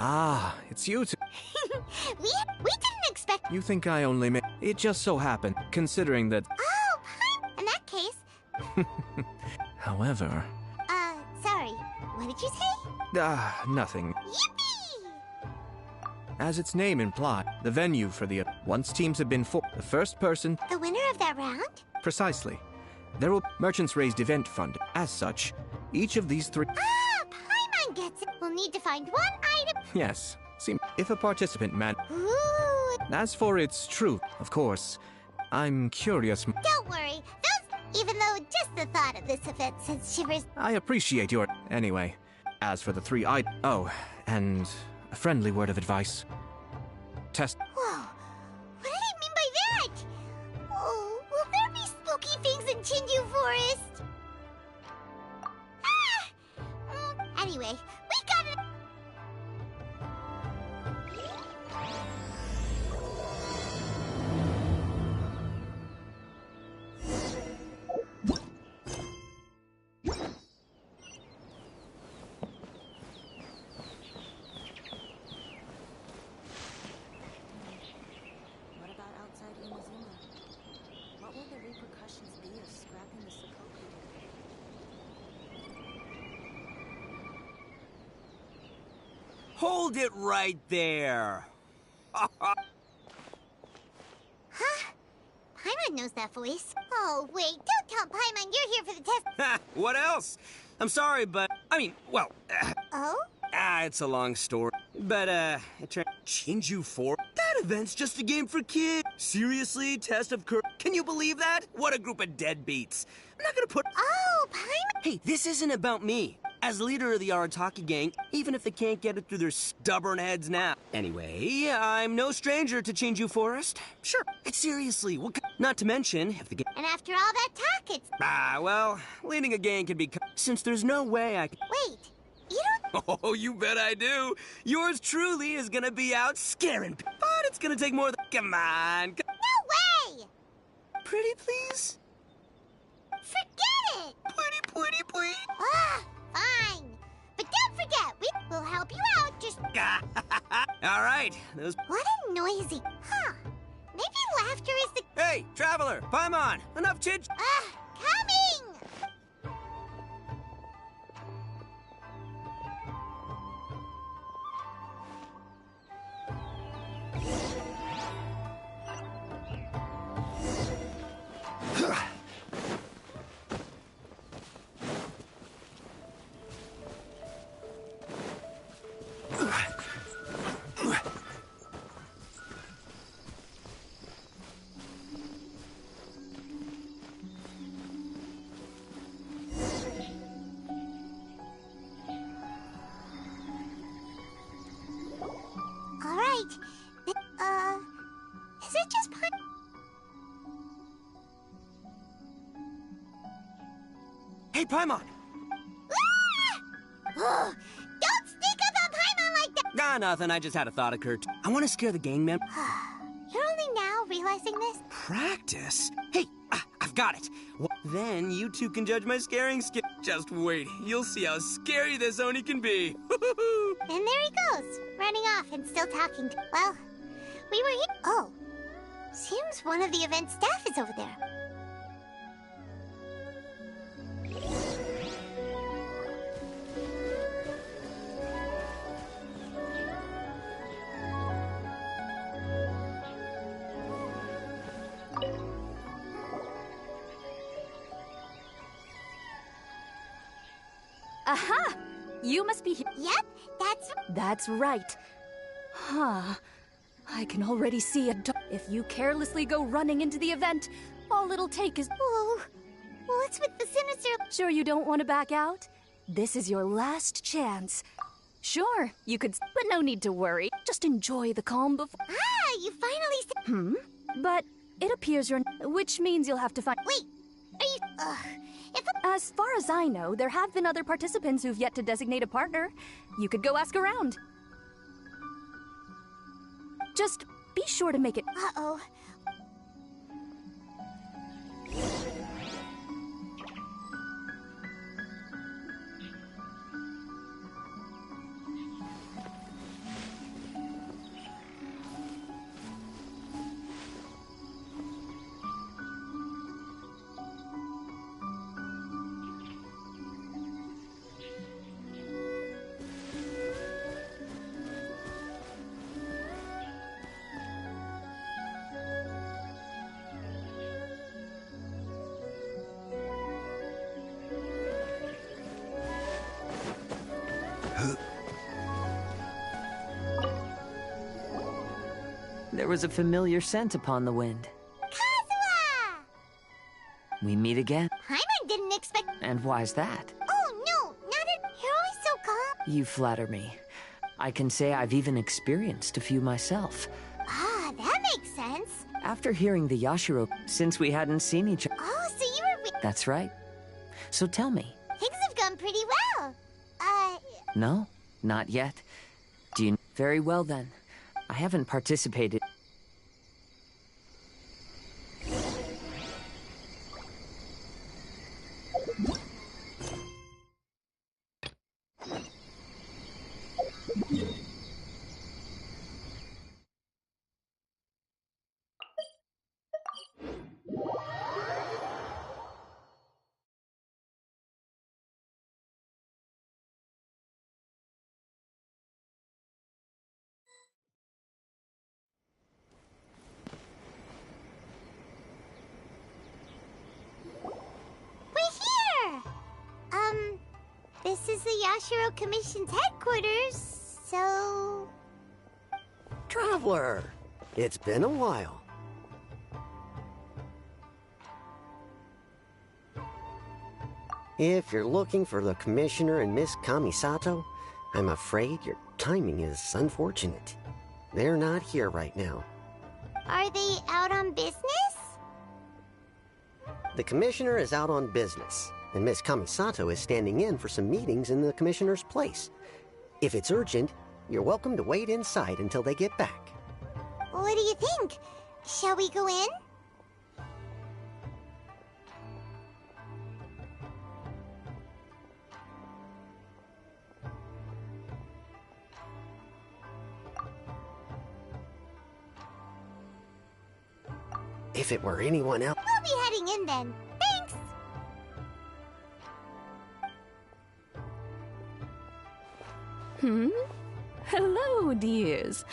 Ah, it's you two. we didn't expect... You think I only made... It just so happened, considering that... Oh, Pine... In that case... However... sorry. What did you say? Nothing. Yippee! As its name implies, the venue for the... Once teams have been for... The first person... The winner of that round? Precisely. There will... Merchants raised event fund. As such, each of these 3... Ah, Paimon gets it. We'll need to find one item... Yes. If a participant Ooh. As for its truth, of course, I'm curious... Don't worry. Those... Even though just the thought of this event sends shivers. I appreciate your... Anyway, as for the three Oh, and a friendly word of advice. Test... Whoa, what did he mean by that? Oh, will there be spooky things in Chinju Forest? Anyway, we gotta... What about outside Inazuma? What will the repercussions be of scrapping the Sokoku? Hold it right there! Huh? Paimon knows that voice. Oh, wait, don't tell Paimon you're here for the test. What else? I'm sorry, but... I mean, well... Oh? it's a long story. But, it turned... Chinju 4? That event's just a game for kids. Seriously? Test of courage? Can you believe that? What a group of deadbeats. I'm not gonna put... Oh, Paimon... Hey, this isn't about me. As leader of the Arataki gang, even if they can't get it through their stubborn heads now. Anyway, I'm no stranger to Chinju Forest. Sure, seriously, not to mention, if the gang... And after all that talk, it's... well, leading a gang can be... Since there's no way I can... Wait, you don't... Oh, you bet I do. Yours truly is gonna be out scaring people. But it's gonna take more than... Come on. No way! Pretty please? Forget it! Pretty please? Fine. But don't forget, we will help you out, just... All right, those... What a noisy... Huh. Maybe laughter is the... Hey, Traveler, Paimon, enough chit... Coming! All right. Is it just Hey, Paimon! Don't speak about Paimon like that! Nothing. I just had a thought occur. I want to scare the gang member. You're only now realizing this? Practice? Hey, I've got it. Then you two can judge my scaring skill. Just wait. You'll see how scary this Oni can be. And there he goes, running off and still talking. Well, we were here. Oh, seems one of the event staff is over there. Aha! You must be here. Yep, That's right. Huh. I can already see a If you carelessly go running into the event, all it'll take is... Whoa. What's with the sinister... Sure you don't want to back out? This is your last chance. Sure, you could... But no need to worry. Just enjoy the calm before... You finally... But it appears you're... Which means you'll have to find... Wait, are you... As far as I know, there have been other participants who've yet to designate a partner. You could go ask around. Just be sure to make it... Uh-oh. There was a familiar scent upon the wind. we meet again. Paimon didn't expect... And why's that? Oh, no, not at... You're always so calm. You flatter me. I can say I've even experienced a few myself. Ah, that makes sense. After hearing the Yashiro, since we hadn't seen each other. Oh, so you were... That's right. So tell me. Things have gone pretty well. No, not yet. Do you... Very well then. I haven't participated... This is the Yashiro Commission's headquarters, so... Traveler, it's been a while. If you're looking for the Commissioner and Miss Kamisato, I'm afraid your timing is unfortunate. They're not here right now. Are they out on business? The Commissioner is out on business, and Miss Kamisato is standing in for some meetings in the Commissioner's place. If it's urgent, you're welcome to wait inside until they get back. What do you think? Shall we go in? If it were anyone else... We'll be heading in then. Thanks! Hello, dears.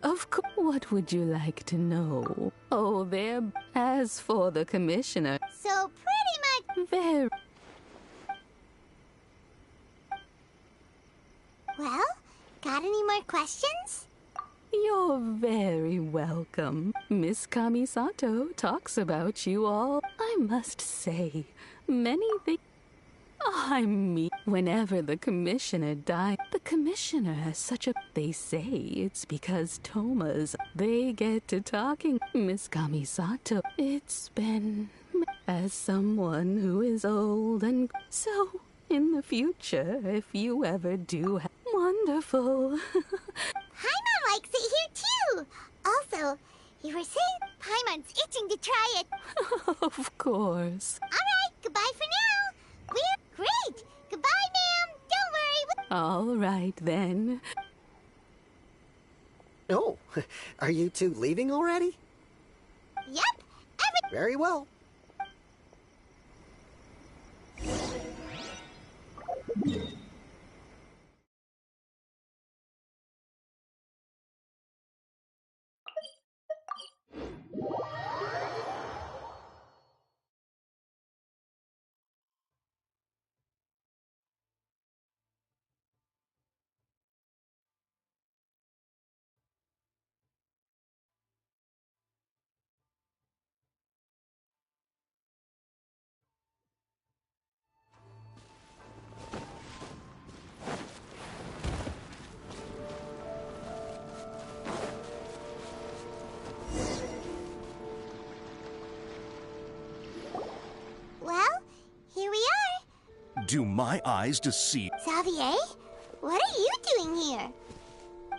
Of course, what would you like to know? Oh, there. As for the Commissioner... So pretty much... Very... Well, got any more questions? You're very welcome. Miss Kamisato talks about you all. I must say, many things... I mean, whenever the Commissioner died, the Commissioner has such a... They say it's because Tomas, they get to talking. Miss Kamisato, it's been... As someone who is old and... So, in the future, if you ever do have... Wonderful. Paimon likes it here, too! Also, you were saying Paimon's itching to try it. Of course. Alright, goodbye for now! We're great! Goodbye, ma'am! Don't worry! All right, then. Oh, are you two leaving already? Yep! Very well. Do my eyes deceive? Xavier? What are you doing here?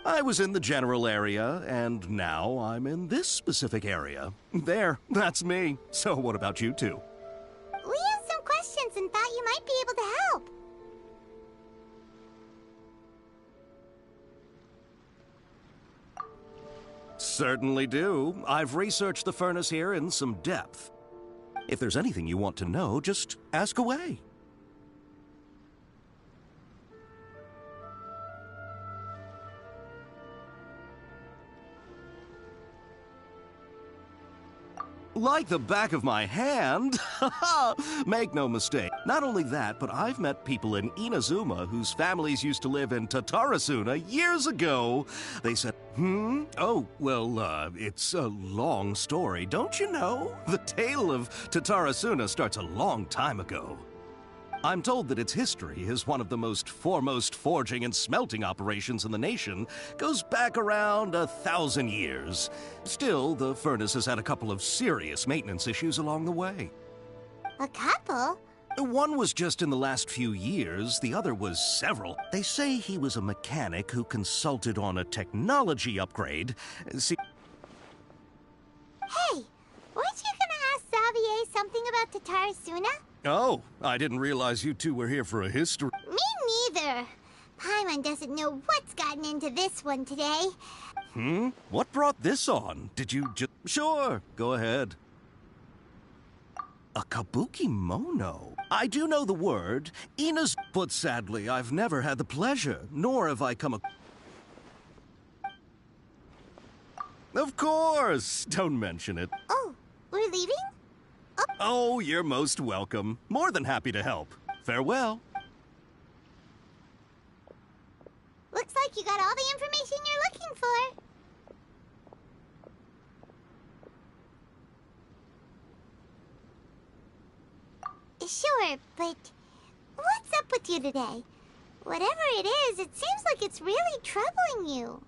I was in the general area, and now I'm in this specific area. There, that's me. So what about you two? We have some questions and thought you might be able to help. Certainly do. I've researched the furnace here in some depth. If there's anything you want to know, just ask away. Like the back of my hand? Make no mistake. Not only that, but I've met people in Inazuma whose families used to live in Tatarasuna years ago. They said, Oh, well, it's a long story, don't you know? The tale of Tatarasuna starts a long time ago. I'm told that its history is one of the most foremost forging and smelting operations in the nation, goes back around 1,000 years. Still, the furnace has had a couple of serious maintenance issues along the way. A couple? One was just in the last few years, the other was several. They say he was a mechanic who consulted on a technology upgrade. See... Hey, weren't you gonna ask Xavier something about Tatarasuna? Oh, I didn't realize you two were here for a history. Me neither. Paimon doesn't know what's gotten into this one today. What brought this on? Did you just... Sure, go ahead. A kabuki mono? I do know the word. Ina's... But sadly, I've never had the pleasure, nor have I come Of course! Don't mention it. Oh, we're leaving? Oh, you're most welcome. More than happy to help. Farewell. Looks like you got all the information you're looking for. Sure, but what's up with you today? Whatever it is, it seems like it's really troubling you.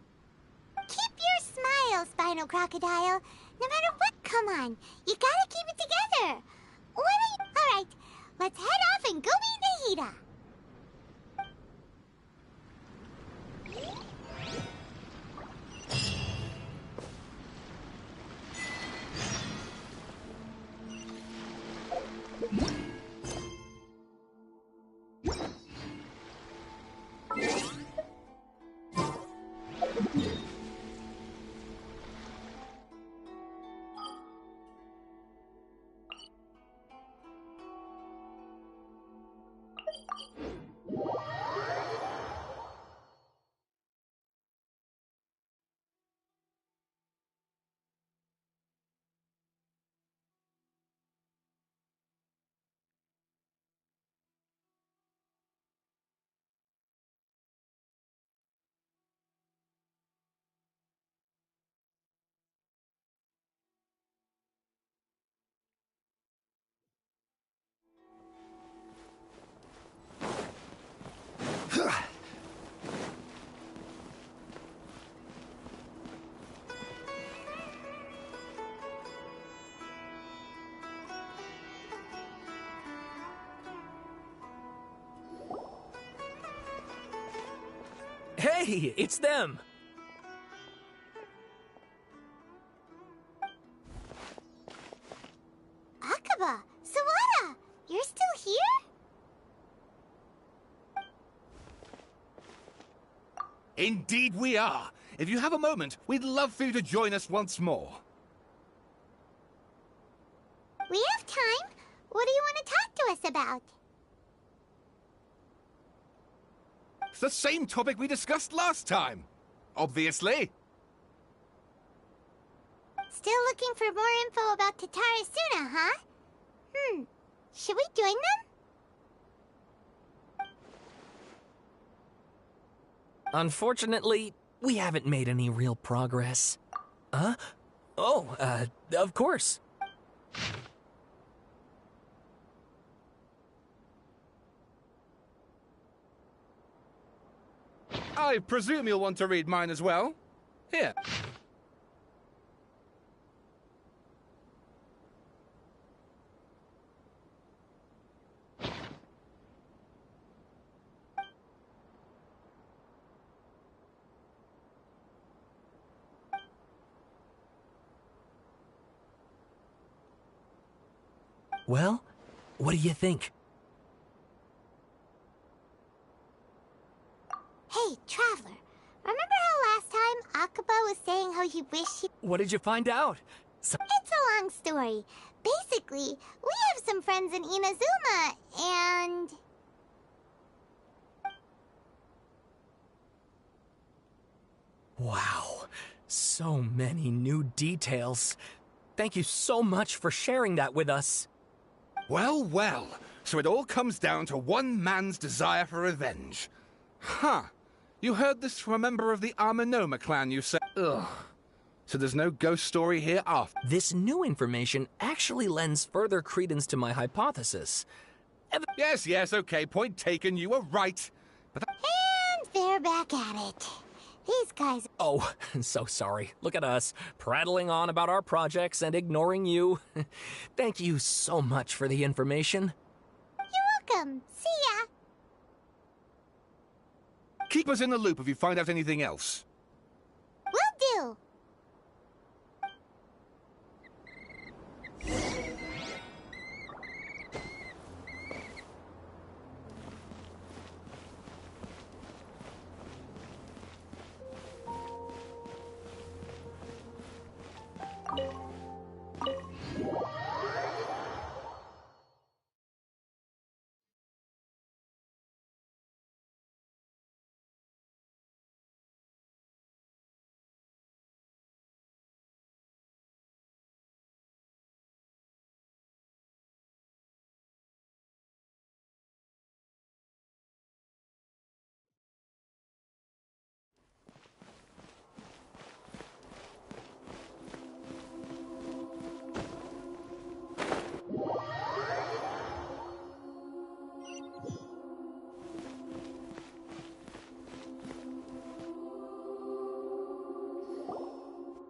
Keep your smile, Spinal Crocodile. No matter what, come on. You gotta keep it together. What are you... All right, let's head off and go meet Nahida. Hey, it's them! Akaba, Sawada, you're still here? Indeed we are. If you have a moment, we'd love for you to join us once more. We have time. What do you want to talk to us about? It's the same topic we discussed last time. Obviously. Still looking for more info about Tatarasuna, huh? Should we join them? Unfortunately, we haven't made any real progress. Huh? Oh, of course. I presume you'll want to read mine as well. Here. Well, what do you think? Hey, Traveler. Remember how last time Akaba was saying how he wished he... What did you find out? It's a long story. Basically, we have some friends in Inazuma, and... Wow, so many new details. Thank you so much for sharing that with us. Well, well. So it all comes down to one man's desire for revenge. Huh. You heard this from a member of the Arminoma clan, you say? Ugh. So there's no ghost story here after. This new information actually lends further credence to my hypothesis. Yes, okay, point taken, you were right. But And they're back at it. These guys... Oh, so sorry. Look at us, prattling on about our projects and ignoring you. Thank you so much for the information. You're welcome. See ya. Keep us in the loop if you find out anything else. Will do.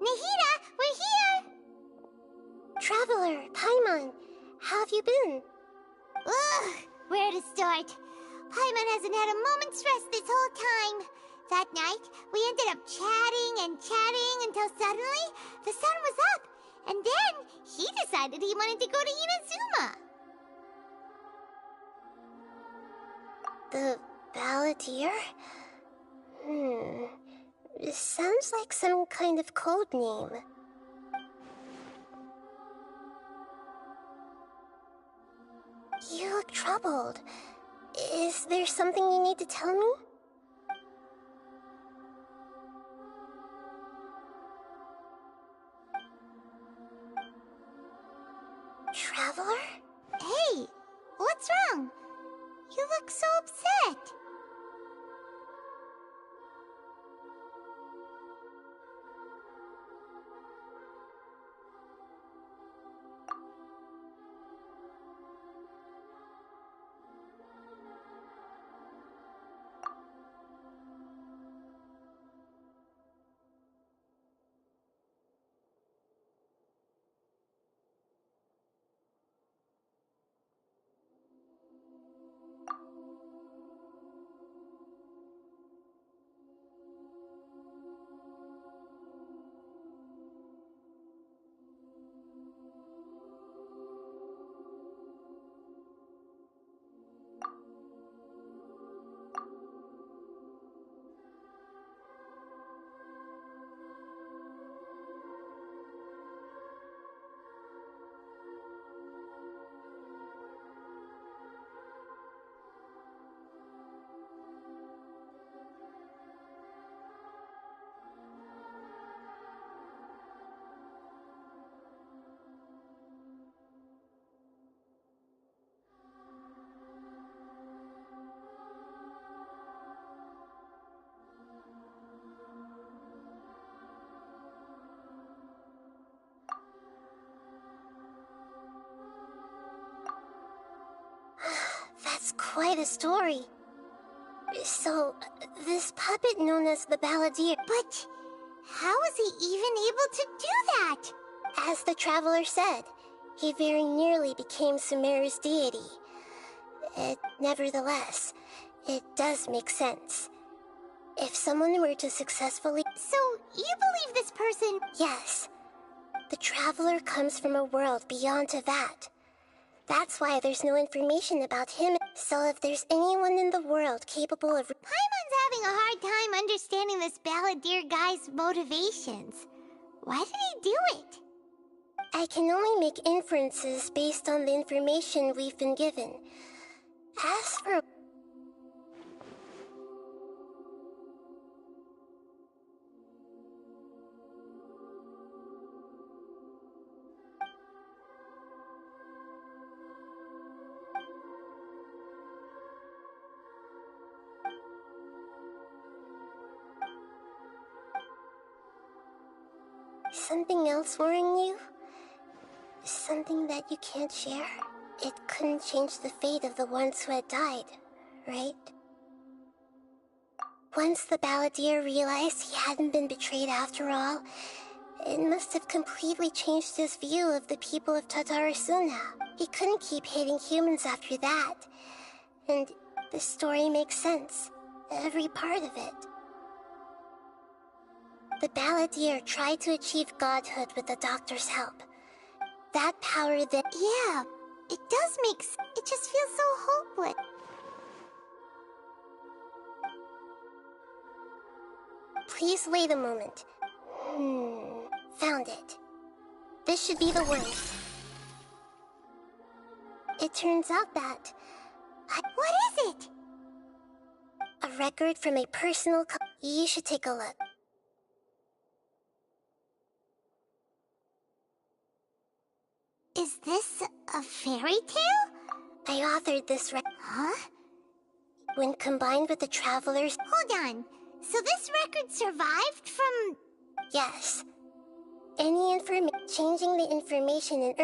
Nahida, we're here! Traveler, Paimon, how have you been? Ugh, where to start? Paimon hasn't had a moment's rest this whole time. That night, we ended up chatting and chatting until suddenly the sun was up. And then he decided he wanted to go to Inazuma. The Balladeer? It sounds like some kind of code name. You look troubled. Is there something you need to tell me? Traveler? Hey, what's wrong? You look so upset. That's quite a story. So, this puppet known as the Balladeer... But how was he even able to do that? As the Traveler said, he very nearly became Sumeru's deity. Nevertheless, it does make sense. If someone were to successfully... So, you believe this person... Yes. The Traveler comes from a world beyond Tevat. That's why there's no information about him. So if there's anyone in the world capable of... Paimon's having a hard time understanding this Balladeer guy's motivations. Why did he do it? I can only make inferences based on the information we've been given. As for... something else worrying you? Something that you can't share? It couldn't change the fate of the ones who had died, right? Once the balladeer realized he hadn't been betrayed after all, it must have completely changed his view of the people of Tatarasuna. He couldn't keep hating humans after that. And the story makes sense. Every part of it. The balladeer tried to achieve godhood with the doctor's help. That power that... Yeah, it does make sense. It just feels so hopeless. Please wait a moment. Found it. This should be the one. It turns out that... What is it? A record from a personal... You should take a look. Is this a fairy tale? I authored this Huh? When combined with the Traveler's... Hold on. So this record survived from... Yes. Any changing the information in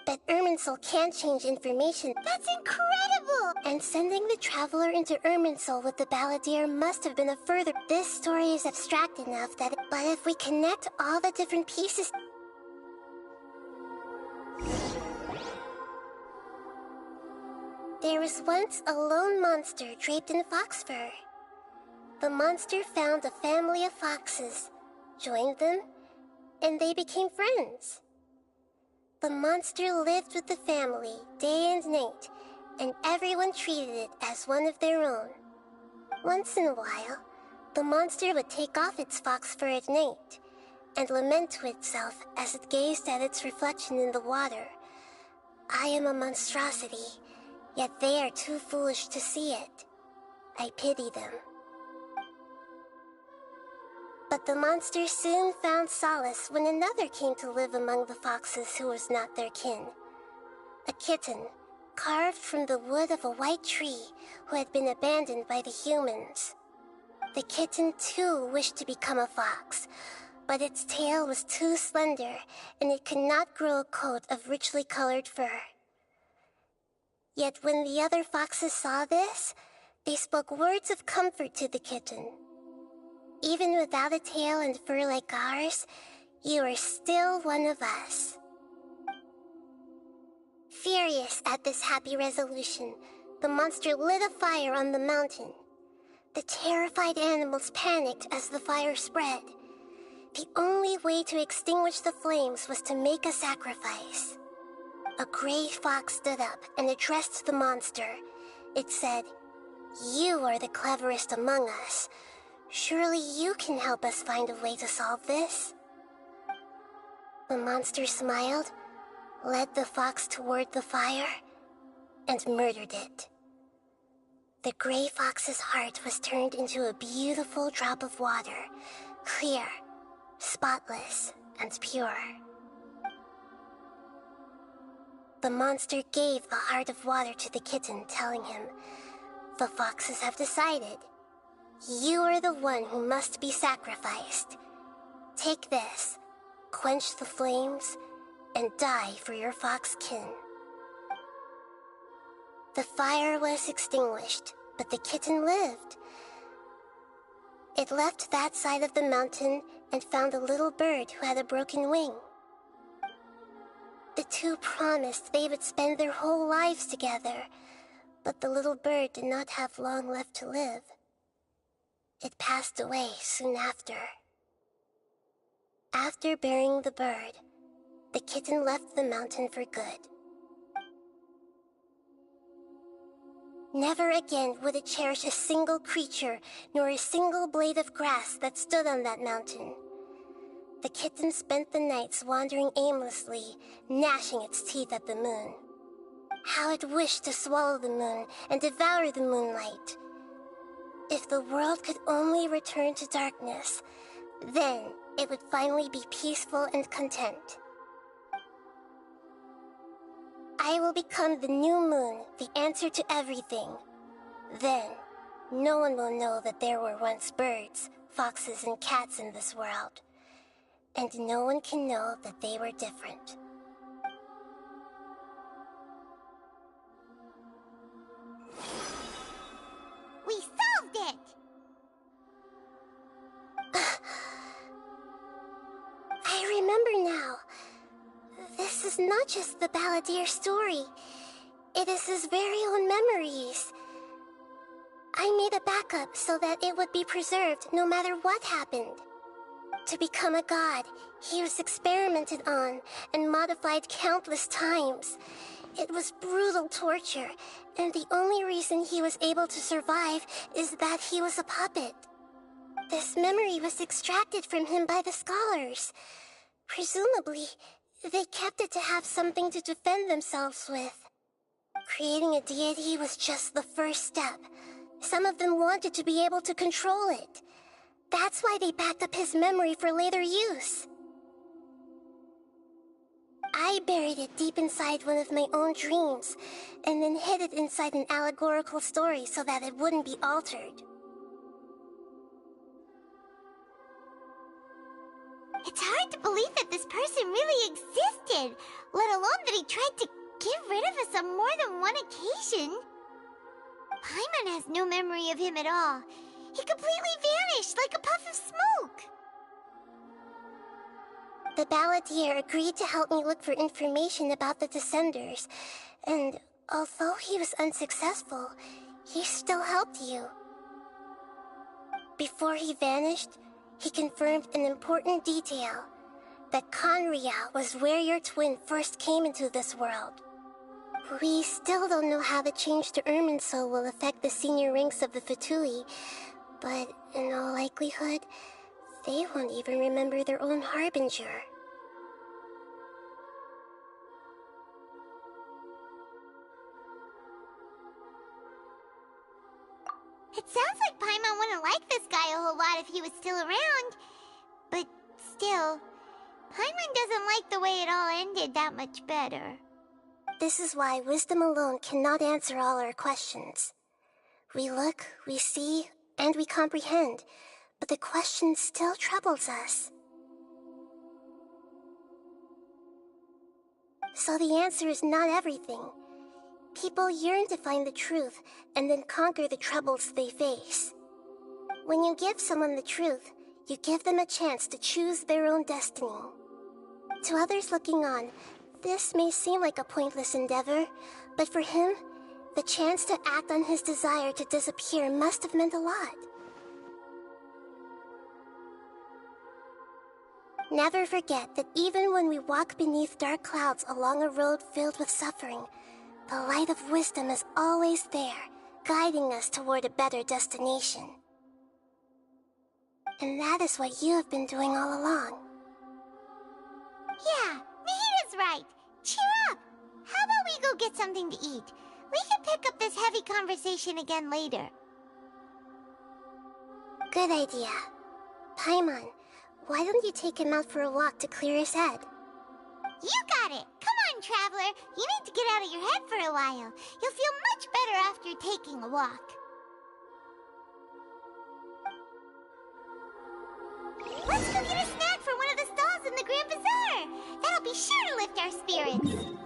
but Irminsul can't change information. That's incredible! And sending the Traveler into Irminsul with the balladeer must have been a further... This story is abstract enough that... But if we connect all the different pieces... There was once a lone monster draped in fox fur. The monster found a family of foxes, joined them, and they became friends. The monster lived with the family day and night, and everyone treated it as one of their own. Once in a while, the monster would take off its fox fur at night and lament to itself as it gazed at its reflection in the water. I am a monstrosity, yet they are too foolish to see it. I pity them. But the monster soon found solace when another came to live among the foxes who was not their kin. A kitten, carved from the wood of a white tree, who had been abandoned by the humans. The kitten too wished to become a fox, but its tail was too slender, and it could not grow a coat of richly colored fur. Yet when the other foxes saw this, they spoke words of comfort to the kitten. Even without a tail and fur like ours, you are still one of us. Furious at this happy resolution, the monster lit a fire on the mountain. The terrified animals panicked as the fire spread. The only way to extinguish the flames was to make a sacrifice. A gray fox stood up and addressed the monster. It said, "You are the cleverest among us. Surely you can help us find a way to solve this." The monster smiled, led the fox toward the fire, and murdered it. The gray fox's heart was turned into a beautiful drop of water, clear, spotless, and pure. The monster gave the heart of water to the kitten, telling him, "The foxes have decided. You are the one who must be sacrificed. Take this, quench the flames, and die for your fox kin." The fire was extinguished, but the kitten lived. It left that side of the mountain and found a little bird who had a broken wing. The two promised they would spend their whole lives together, but the little bird did not have long left to live. It passed away soon after. After burying the bird, the kitten left the mountain for good. Never again would it cherish a single creature, nor a single blade of grass that stood on that mountain. The kitten spent the nights wandering aimlessly, gnashing its teeth at the moon. How it wished to swallow the moon and devour the moonlight. If the world could only return to darkness, then it would finally be peaceful and content. I will become the new moon, the answer to everything. Then, no one will know that there were once birds, foxes, and cats in this world. and no one can know that they were different. We solved it! I remember now. This is not just the Balladeer story. It is his very own memories. I made a backup so that it would be preserved no matter what happened. To become a god, he was experimented on and modified countless times. It was brutal torture, and the only reason he was able to survive is that he was a puppet. This memory was extracted from him by the scholars. Presumably, they kept it to have something to defend themselves with. Creating a deity was just the first step. Some of them wanted to be able to control it. That's why they backed up his memory for later use. I buried it deep inside one of my own dreams, and then hid it inside an allegorical story so that it wouldn't be altered. It's hard to believe that this person really existed, let alone that he tried to get rid of us on more than one occasion. Paimon has no memory of him at all. He completely vanished like a puff of smoke. The Balladeer agreed to help me look for information about the Descenders, and although he was unsuccessful, he still helped you. Before he vanished, he confirmed an important detail, that Conria was where your twin first came into this world. We still don't know how the change to Irminsul will affect the senior ranks of the Fatui, but in all likelihood, they won't even remember their own Harbinger. It sounds like Paimon wouldn't like this guy a whole lot if he was still around. But still, Paimon doesn't like the way it all ended that much better. This is why wisdom alone cannot answer all our questions. We look, we see, and we comprehend, but the question still troubles us. So the answer is not everything. People yearn to find the truth and then conquer the troubles they face. When you give someone the truth, you give them a chance to choose their own destiny. To others looking on, this may seem like a pointless endeavor, but for him, the chance to act on his desire to disappear must have meant a lot. Never forget that even when we walk beneath dark clouds along a road filled with suffering, the light of wisdom is always there, guiding us toward a better destination. And that is what you have been doing all along. Yeah, Nahita's right. Cheer up! How about we go get something to eat? We can pick up this heavy conversation again later. Good idea. Paimon, why don't you take him out for a walk to clear his head? You got it! Come on, Traveler! You need to get out of your head for a while. You'll feel much better after taking a walk. Let's go get a snack from one of the stalls in the Grand Bazaar! That'll be sure to lift our spirits!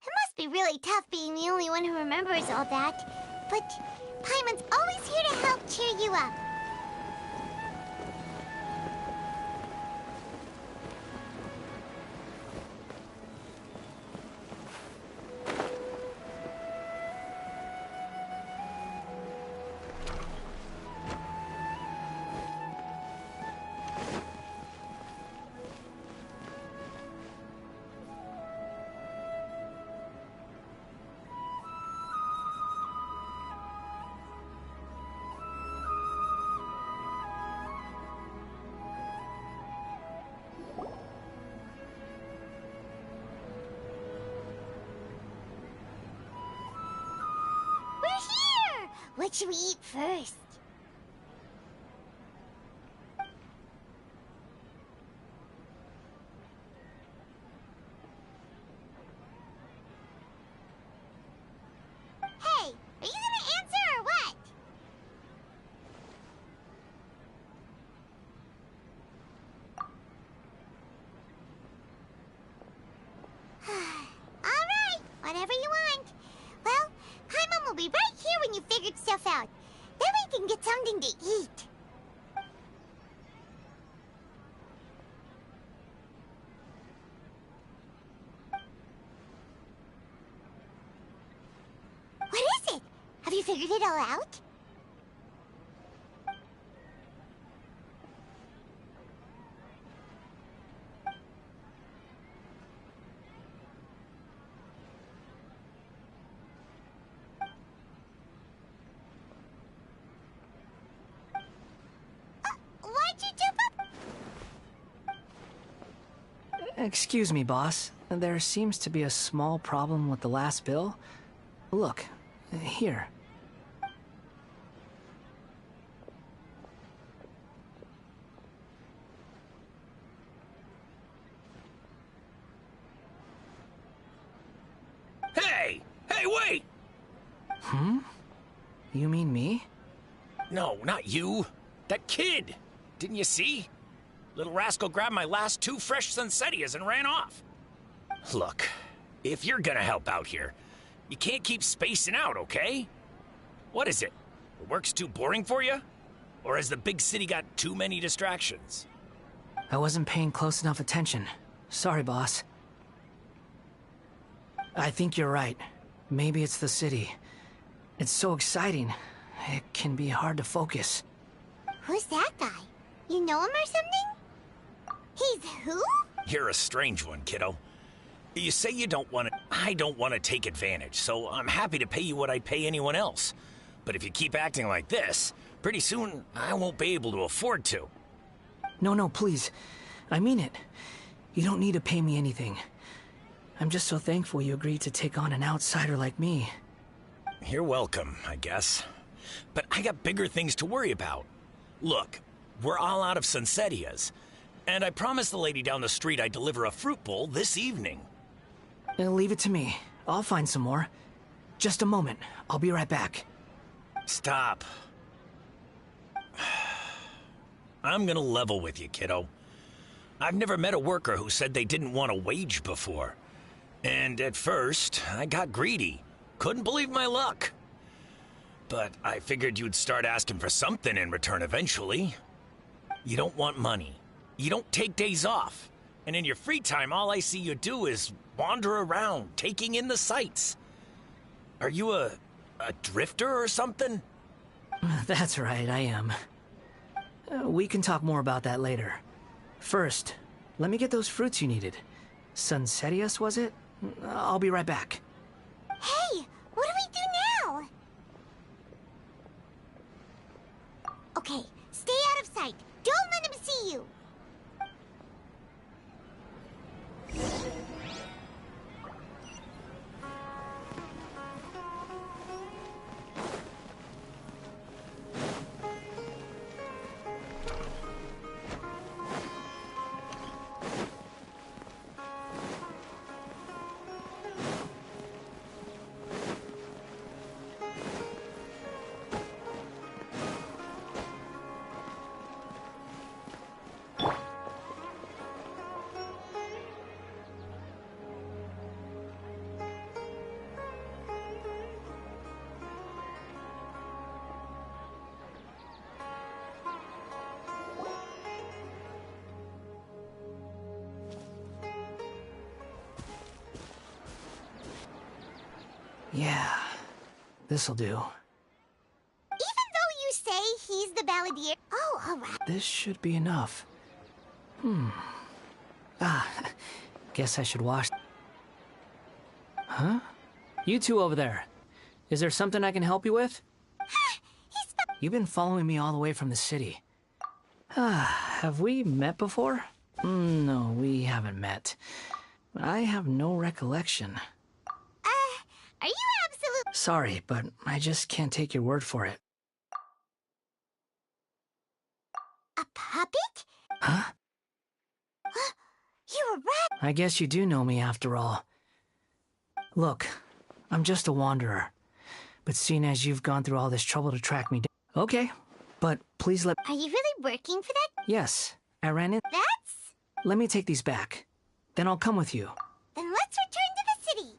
It must be really tough being the only one who remembers all that. But Paimon's always here to help cheer you up. What should we eat first? Hey, are you gonna answer or what? Alright, whatever you want. Well, Paimon will be right here when you figured stuff out. Then we can get something to eat. What is it? Have you figured it all out? Why'd you jump up? Excuse me, boss. There seems to be a small problem with the last bill. Look, here. Hey! Hey, wait! Hmm? You mean me? No, not you. That kid! Didn't you see? Little rascal grabbed my last 2 fresh Sunsettias and ran off. Look, if you're gonna help out here, you can't keep spacing out, okay? What is it? The work's too boring for you? Or has the big city got too many distractions? I wasn't paying close enough attention. Sorry, boss. I think you're right. Maybe it's the city. It's so exciting. It can be hard to focus. Who's that guy? You know him or something? He's who? You're a strange one, kiddo. You say you don't want to... I don't want to take advantage, so I'm happy to pay you what I'd pay anyone else. But if you keep acting like this, pretty soon I won't be able to afford to. No, please. I mean it. You don't need to pay me anything. I'm just so thankful you agreed to take on an outsider like me. You're welcome, I guess. But I got bigger things to worry about. Look, we're all out of Sunsettias, and I promised the lady down the street I'd deliver a fruit bowl this evening. Leave it to me. I'll find some more. Just a moment. I'll be right back. Stop. I'm gonna level with you, kiddo. I've never met a worker who said they didn't want a wage before. And at first, I got greedy. Couldn't believe my luck. But I figured you'd start asking for something in return eventually. You don't want money. You don't take days off. And in your free time, all I see you do is wander around, taking in the sights. Are you a drifter or something? That's right, I am. We can talk more about that later. First, let me get those fruits you needed. Sunsettias, was it? I'll be right back. Hey, what do we do now? Okay, stay out of sight. Don't let him see you. Yeah, this'll do. Even though you say he's the balladeer... Oh, alright. This should be enough. Guess I should wash... Huh? You two over there. Is there something I can help you with? You've been following me all the way from the city. Have we met before? No, we haven't met. I have no recollection. Are you absolute... Sorry, but I just can't take your word for it. A puppet? Huh? You were right. I guess you do know me after all. Look, I'm just a wanderer. But seeing as you've gone through all this trouble to track me down... Okay, but please let... Are you really working for that? Yes, I ran in... That's... Let me take these back. Then I'll come with you. Then let's return to the city.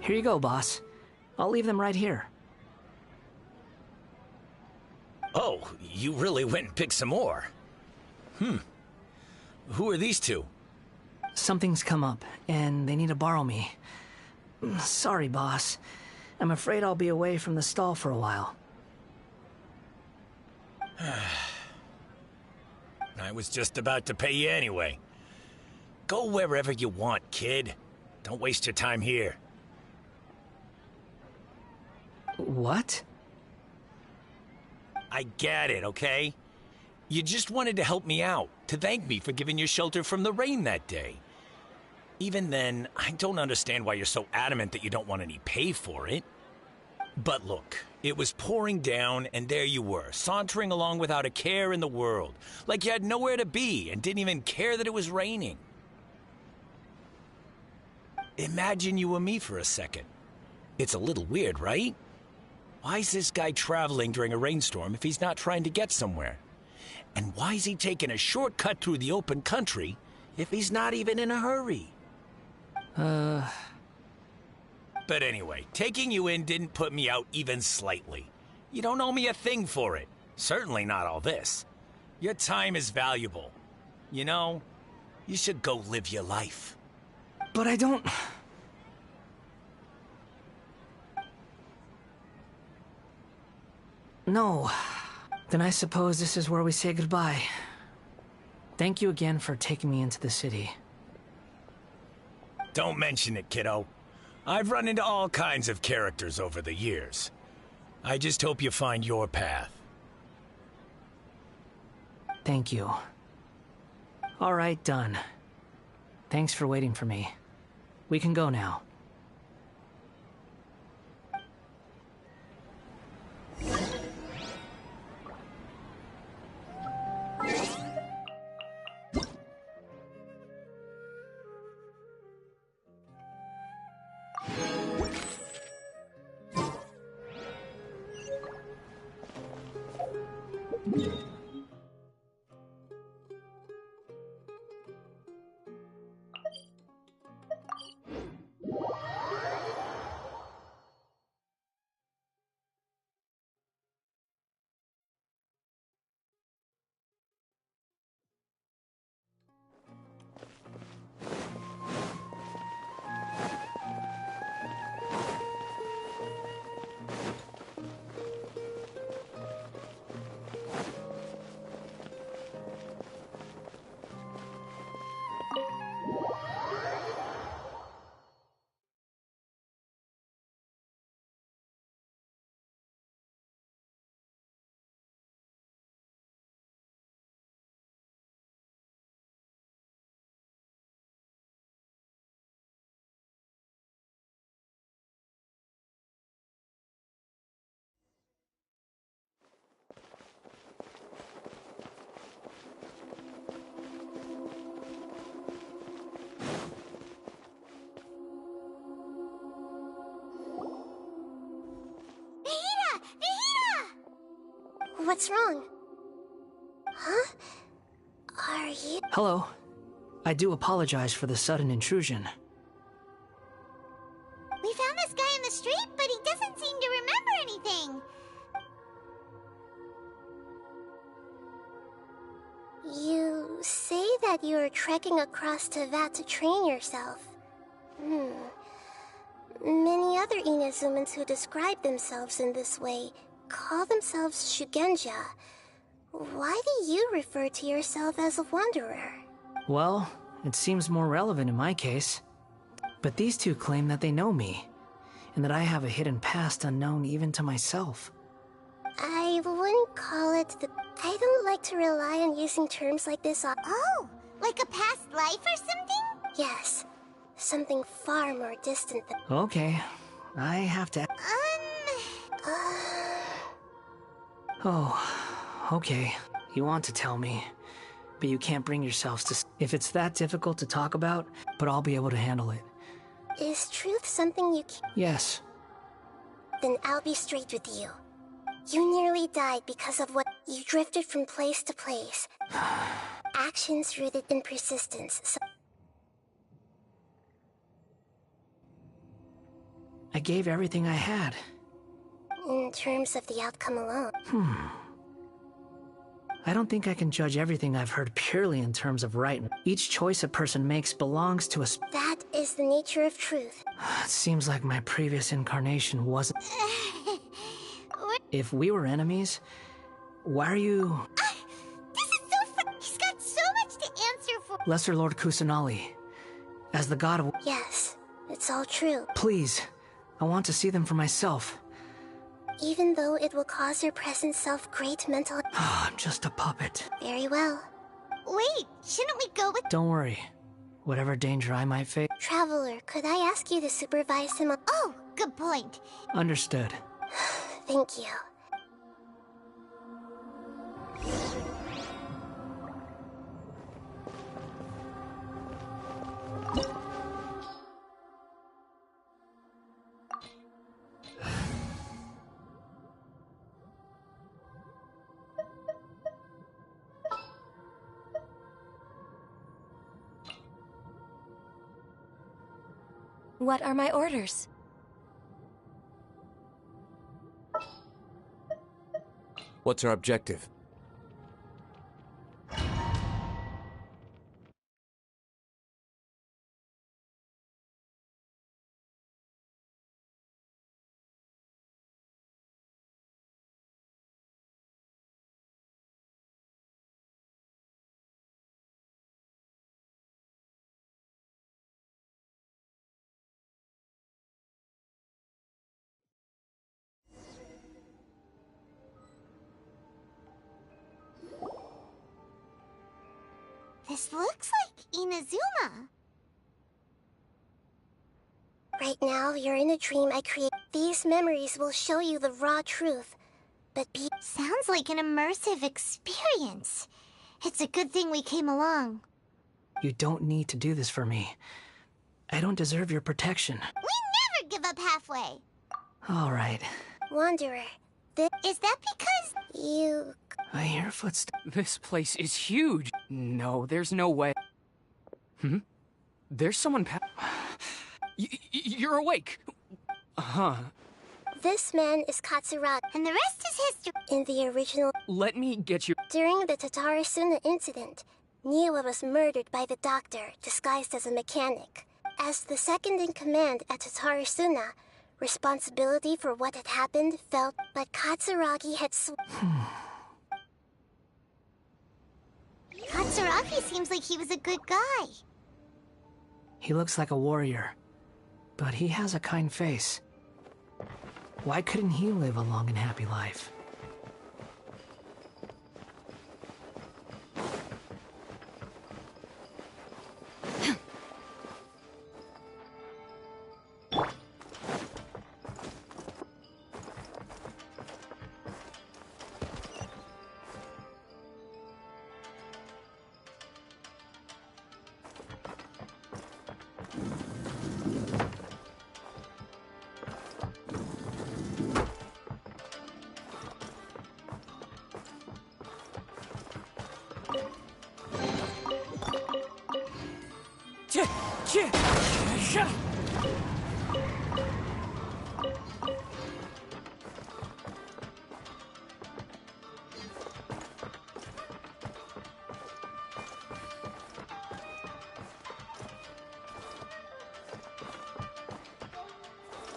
Here you go, boss. I'll leave them right here. Oh, you really went and picked some more. Who are these two? Something's come up, and they need to borrow me. Sorry, boss. I'm afraid I'll be away from the stall for a while. I was just about to pay you anyway. Go wherever you want, kid. Don't waste your time here. What? I get it, okay? You just wanted to help me out, to thank me for giving you shelter from the rain that day. Even then, I don't understand why you're so adamant that you don't want any pay for it. But look, it was pouring down, and there you were, sauntering along without a care in the world, like you had nowhere to be and didn't even care that it was raining. Imagine you were me for a second. It's a little weird, right? Why's this guy traveling during a rainstorm if he's not trying to get somewhere? And why's he taking a shortcut through the open country if he's not even in a hurry? But anyway, taking you in didn't put me out even slightly. You don't owe me a thing for it. Certainly not all this. Your time is valuable. You know, you should go live your life. But I don't... No. Then I suppose this is where we say goodbye. Thank you again for taking me into the city. Don't mention it, kiddo. I've run into all kinds of characters over the years. I just hope you find your path. Thank you. All right, done. Thanks for waiting for me. We can go now. What's wrong? Huh? Are you... Hello. I do apologize for the sudden intrusion. We found this guy in the street, but he doesn't seem to remember anything. You say that you are trekking across Teyvat to train yourself. Many other Inazumans who describe themselves in this way call themselves Shugenja. Why do you refer to yourself as a wanderer? Well, it seems more relevant in my case. But these two claim that they know me, and that I have a hidden past unknown even to myself. I wouldn't call it the... I don't like to rely on using terms like this on... Oh, like a past life or something? Yes, something far more distant than... Okay, I have to... Oh, okay. You want to tell me, but you can't bring yourselves to... If it's that difficult to talk about, but I'll be able to handle it. Is truth something you can... Yes. Then I'll be straight with you. You nearly died because of what... You drifted from place to place. Actions rooted in persistence, so... I gave everything I had. In terms of the outcome alone. I don't think I can judge everything I've heard purely in terms of right. Each choice a person makes belongs to a... That is the nature of truth. It seems like my previous incarnation wasn't... If we were enemies, why are you... This is so fun! He's got so much to answer for! Lesser Lord Kusanali, as the god of... Yes, it's all true. Please, I want to see them for myself. Even though it will cause your present self great mental... I'm just a puppet. Very well. Wait, shouldn't we go with... Don't worry. Whatever danger I might face... Traveler, could I ask you to supervise him on... Oh, good point. Understood. Thank you. What are my orders? What's our objective? This looks like Inazuma. Right now, you're in a dream I create. These memories will show you the raw truth. But be... Sounds like an immersive experience. It's a good thing we came along. You don't need to do this for me. I don't deserve your protection. We never give up halfway. All right. Wanderer, is that because you... I hear footsteps. This place is huge. No, there's no way. There's someone you're awake. Huh. This man is Katsuragi, and the rest is history. In the original... Let me get you... During the Tatarasuna incident, Niwa was murdered by the doctor, disguised as a mechanic. As the second in command at Tatarasuna, responsibility for what had happened fell, but Katsuragi had Katsuragi seems like he was a good guy. He looks like a warrior, but he has a kind face. Why couldn't he live a long and happy life?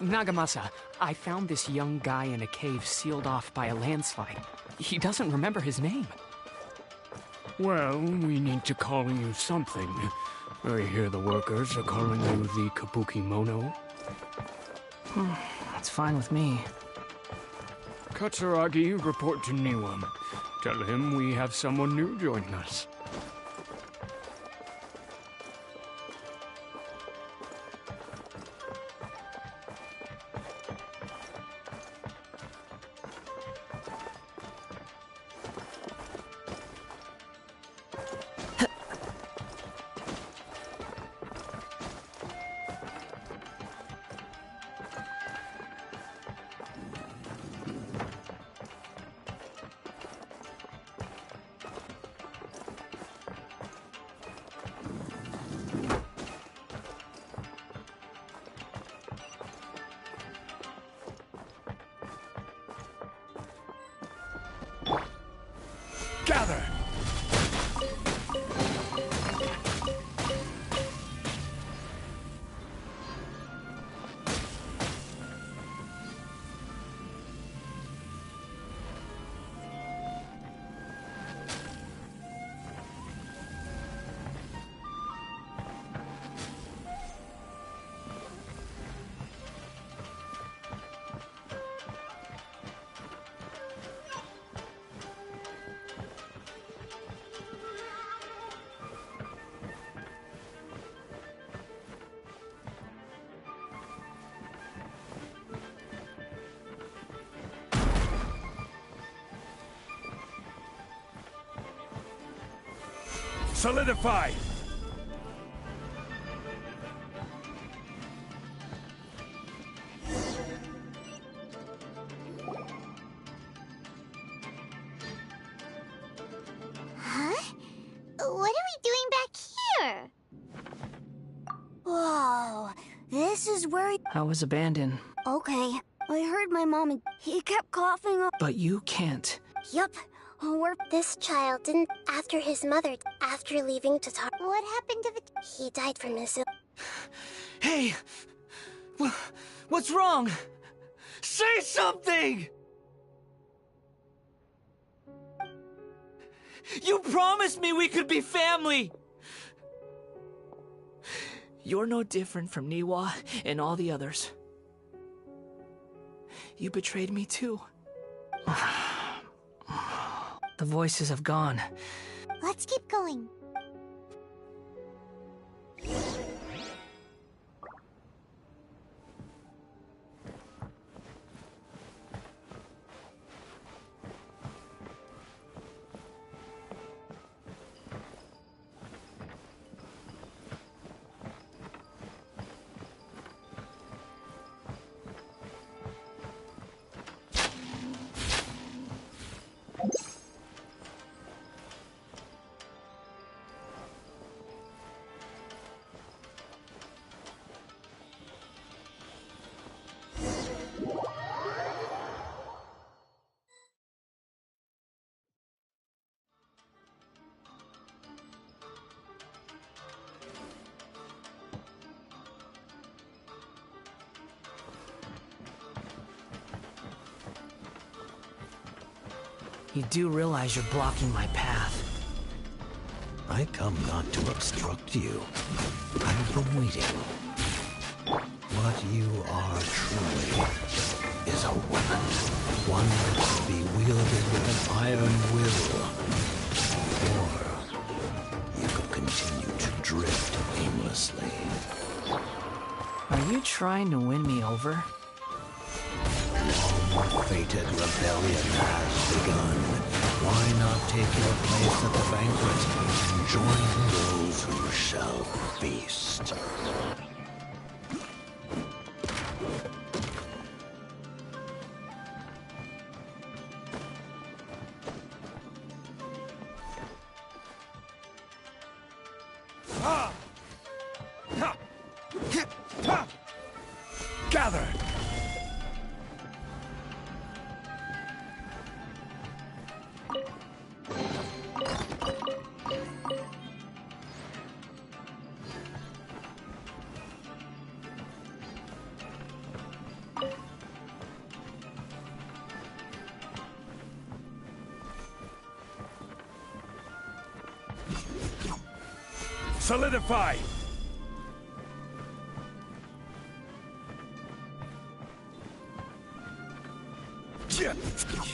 Nagamasa, I found this young guy in a cave sealed off by a landslide. He doesn't remember his name. Well, we need to call you something. I hear the workers are calling you the Kabuki Mono. That's fine with me. Katsuragi, report to Niwa. Tell him we have someone new joining us. Gather! Solidify! Huh? What are we doing back here? Whoa, this is where I was abandoned, Okay, I heard my mom and he kept coughing up. but you can't. Yup, This child didn't after his mother, after leaving Tatar. What happened to the... He died from his... Hey! What's wrong? Say something! You promised me we could be family! You're no different from Niwa and all the others. You betrayed me too. The voices have gone. Let's keep going. You do realize you're blocking my path. I come not to obstruct you. I've been waiting. What you are truly is a weapon. One that can be wielded with an iron will. Or you could continue to drift aimlessly. Are you trying to win me over? Fated rebellion has begun. Why not take your place at the banquet and join those who shall feast? Gather! Solidify!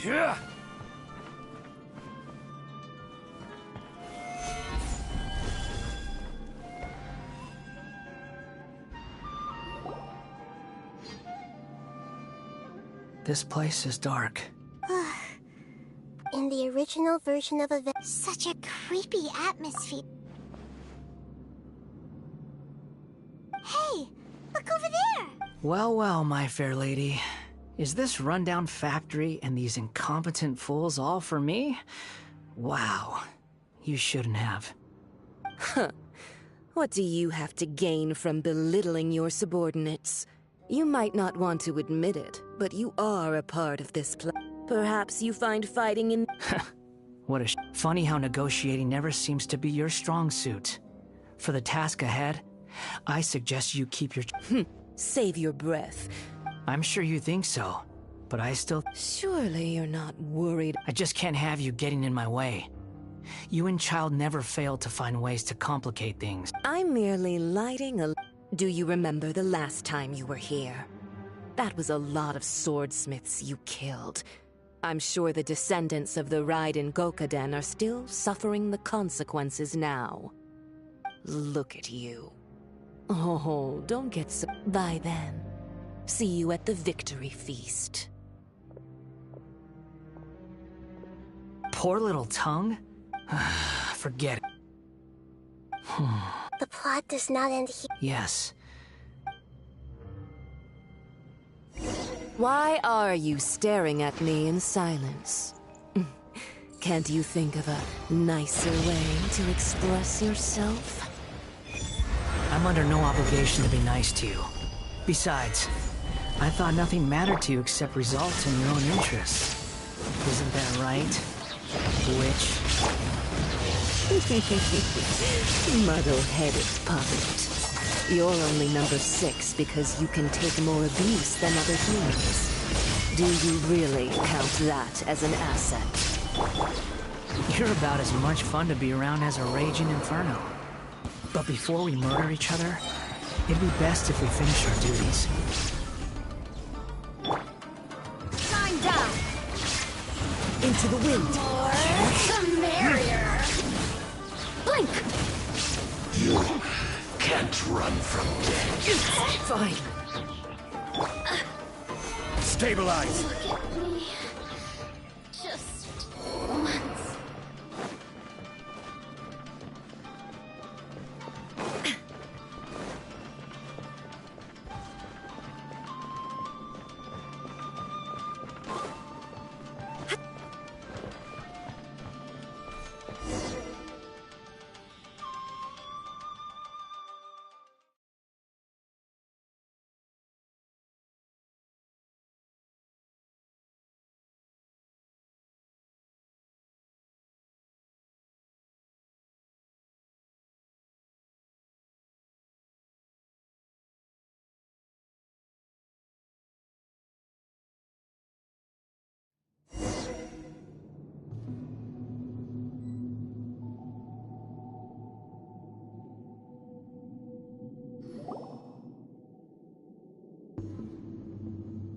Yeah. This place is dark. In the original version of events, Such a creepy atmosphere. Hey, look over there! Well, well, my fair lady. Is this rundown factory and these incompetent fools all for me? Wow. You shouldn't have. Huh. What do you have to gain from belittling your subordinates? You might not want to admit it, but you are a part of this plan. Perhaps you find fighting in... What a Funny how negotiating never seems to be your strong suit. For the task ahead, I suggest you keep your... Save your breath. I'm sure you think so, but I still... Surely you're not worried. I just can't have you getting in my way. You and Child never fail to find ways to complicate things. I'm merely lighting a... Do you remember the last time you were here? That was a lot of swordsmiths you killed. I'm sure the descendants of the Raiden Gokaden are still suffering the consequences now. Look at you. Oh, don't get so... By then, see you at the victory feast. Poor little tongue? Forget it. the plot does not end here. Yes. Why are you staring at me in silence? Can't you think of a nicer way to express yourself? I'm under no obligation to be nice to you. Besides, I thought nothing mattered to you except results in your own interests. Isn't that right, witch? Muddle-headed puppet. You're only number 6 because you can take more abuse than other humans. Do you really count that as an asset? You're about as much fun to be around as a raging inferno. But before we murder each other, it'd be best if we finish our duties. Shine down! Into the wind! The merrier! Blink! You can't run from death. Fine. Stabilize! Look at me. Just once.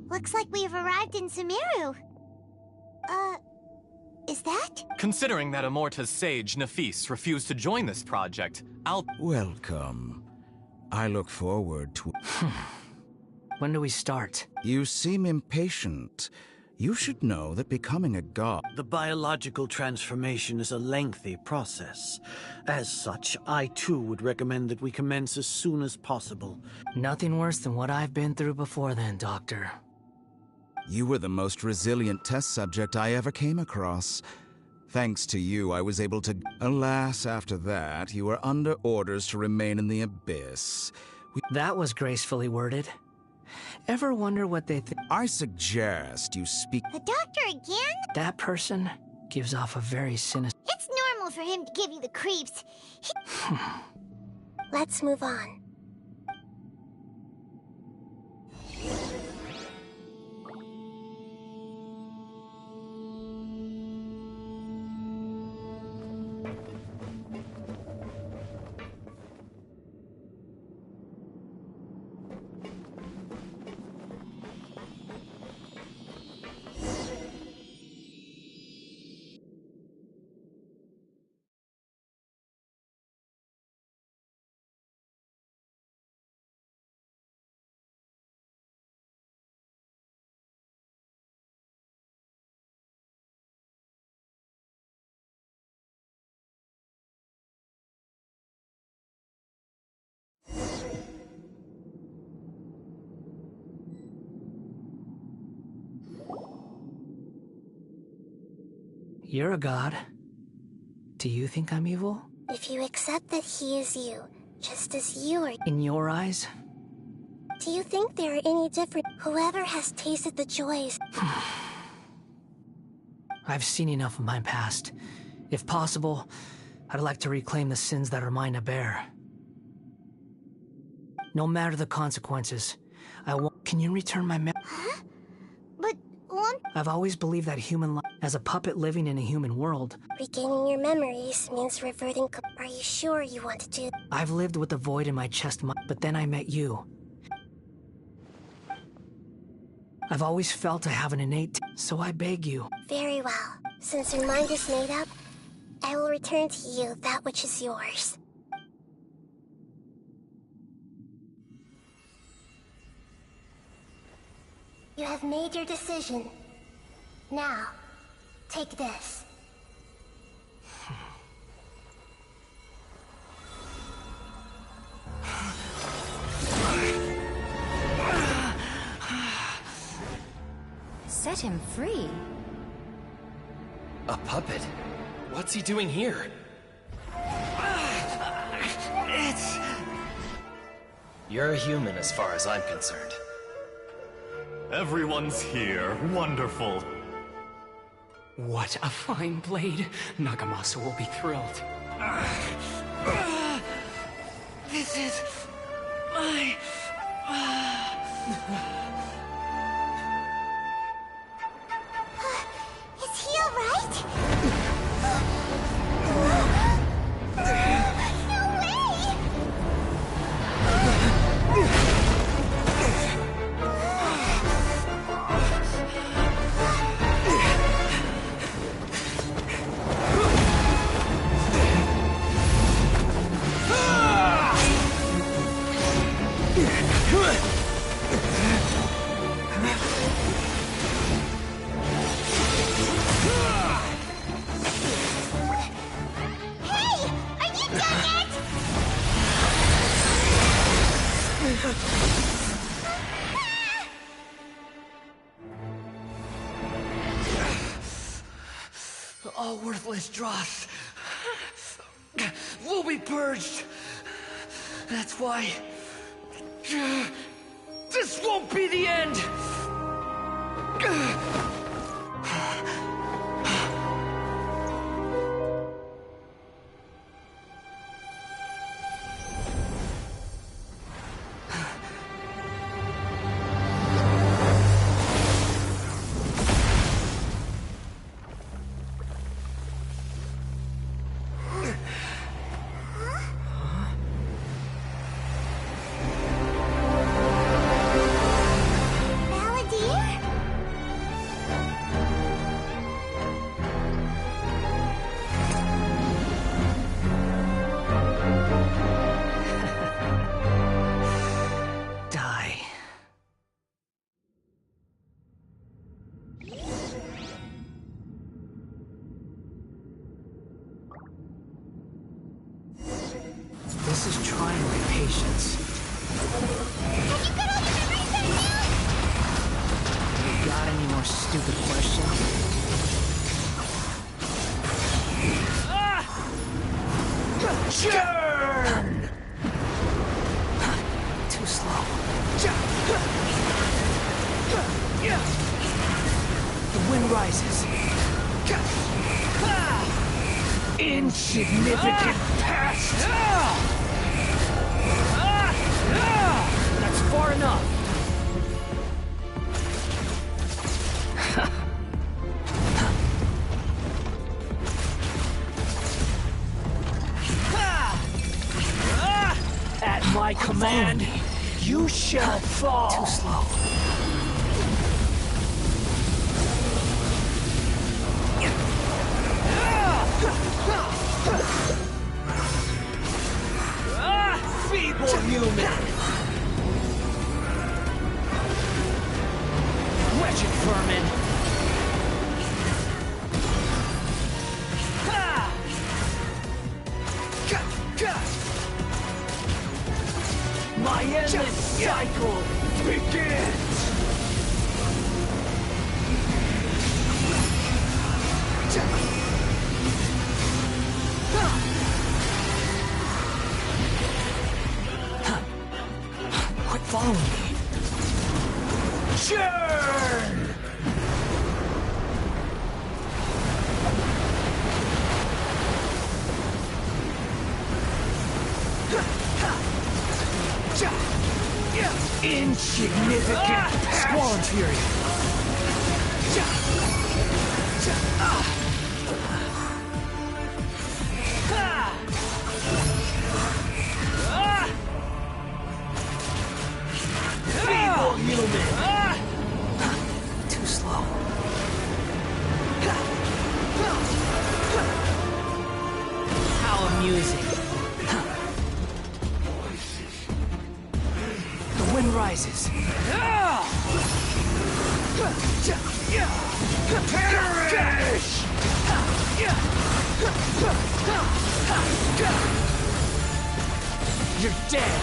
Looks like we've arrived in Sumeru. Is that? Considering that Amorta's sage, Nafis, refused to join this project, I'll... Welcome. I look forward to... When do we start? You seem impatient. You should know that becoming a god... The biological transformation is a lengthy process. As such, I too would recommend that we commence as soon as possible. Nothing worse than what I've been through before then, Doctor. You were the most resilient test subject I ever came across. Thanks to you, I was able to... Alas, after that, you were under orders to remain in the abyss. That was gracefully worded. Ever wonder what they think? I suggest you speak... The doctor again? That person gives off a very sinister... It's normal for him to give you the creeps. Let's move on. You're a god. Do you think I'm evil? If you accept that he is you, just as you are... In your eyes? Do you think there are any different... Whoever has tasted the joys... I've seen enough of my past. If possible, I'd like to reclaim the sins that are mine to bear. No matter the consequences, I won't... Can you return my memory? Huh? But... I've always believed that human life, as a puppet living in a human world. Regaining your memories means reverting... Are you sure you want to do... I've lived with a void in my chest, but then I met you. I've always felt I have an innate... So I beg you. Very well. Since your mind is made up, I will return to you that which is yours. You have made your decision. Now, take this. Set him free? A puppet? What's he doing here? You're a human as far as I'm concerned. Everyone's here. Wonderful. What a fine blade. Nagamasa will be thrilled. This is... my... Is he alright? No way! All worthless dross will be purged. That's why this won't be the end. This is trying my patience. You got any more stupid questions? Churn! Too slow. The wind rises. Insignificant past! That's far enough. At my command, you shall fall. Too slow. Feeble human! Wretched vermin! My endless cycle begins! Follow me. Churn! Insignificant Squall Fury. Feeble human. Too slow. How amusing. The wind rises. Perish! You're dead.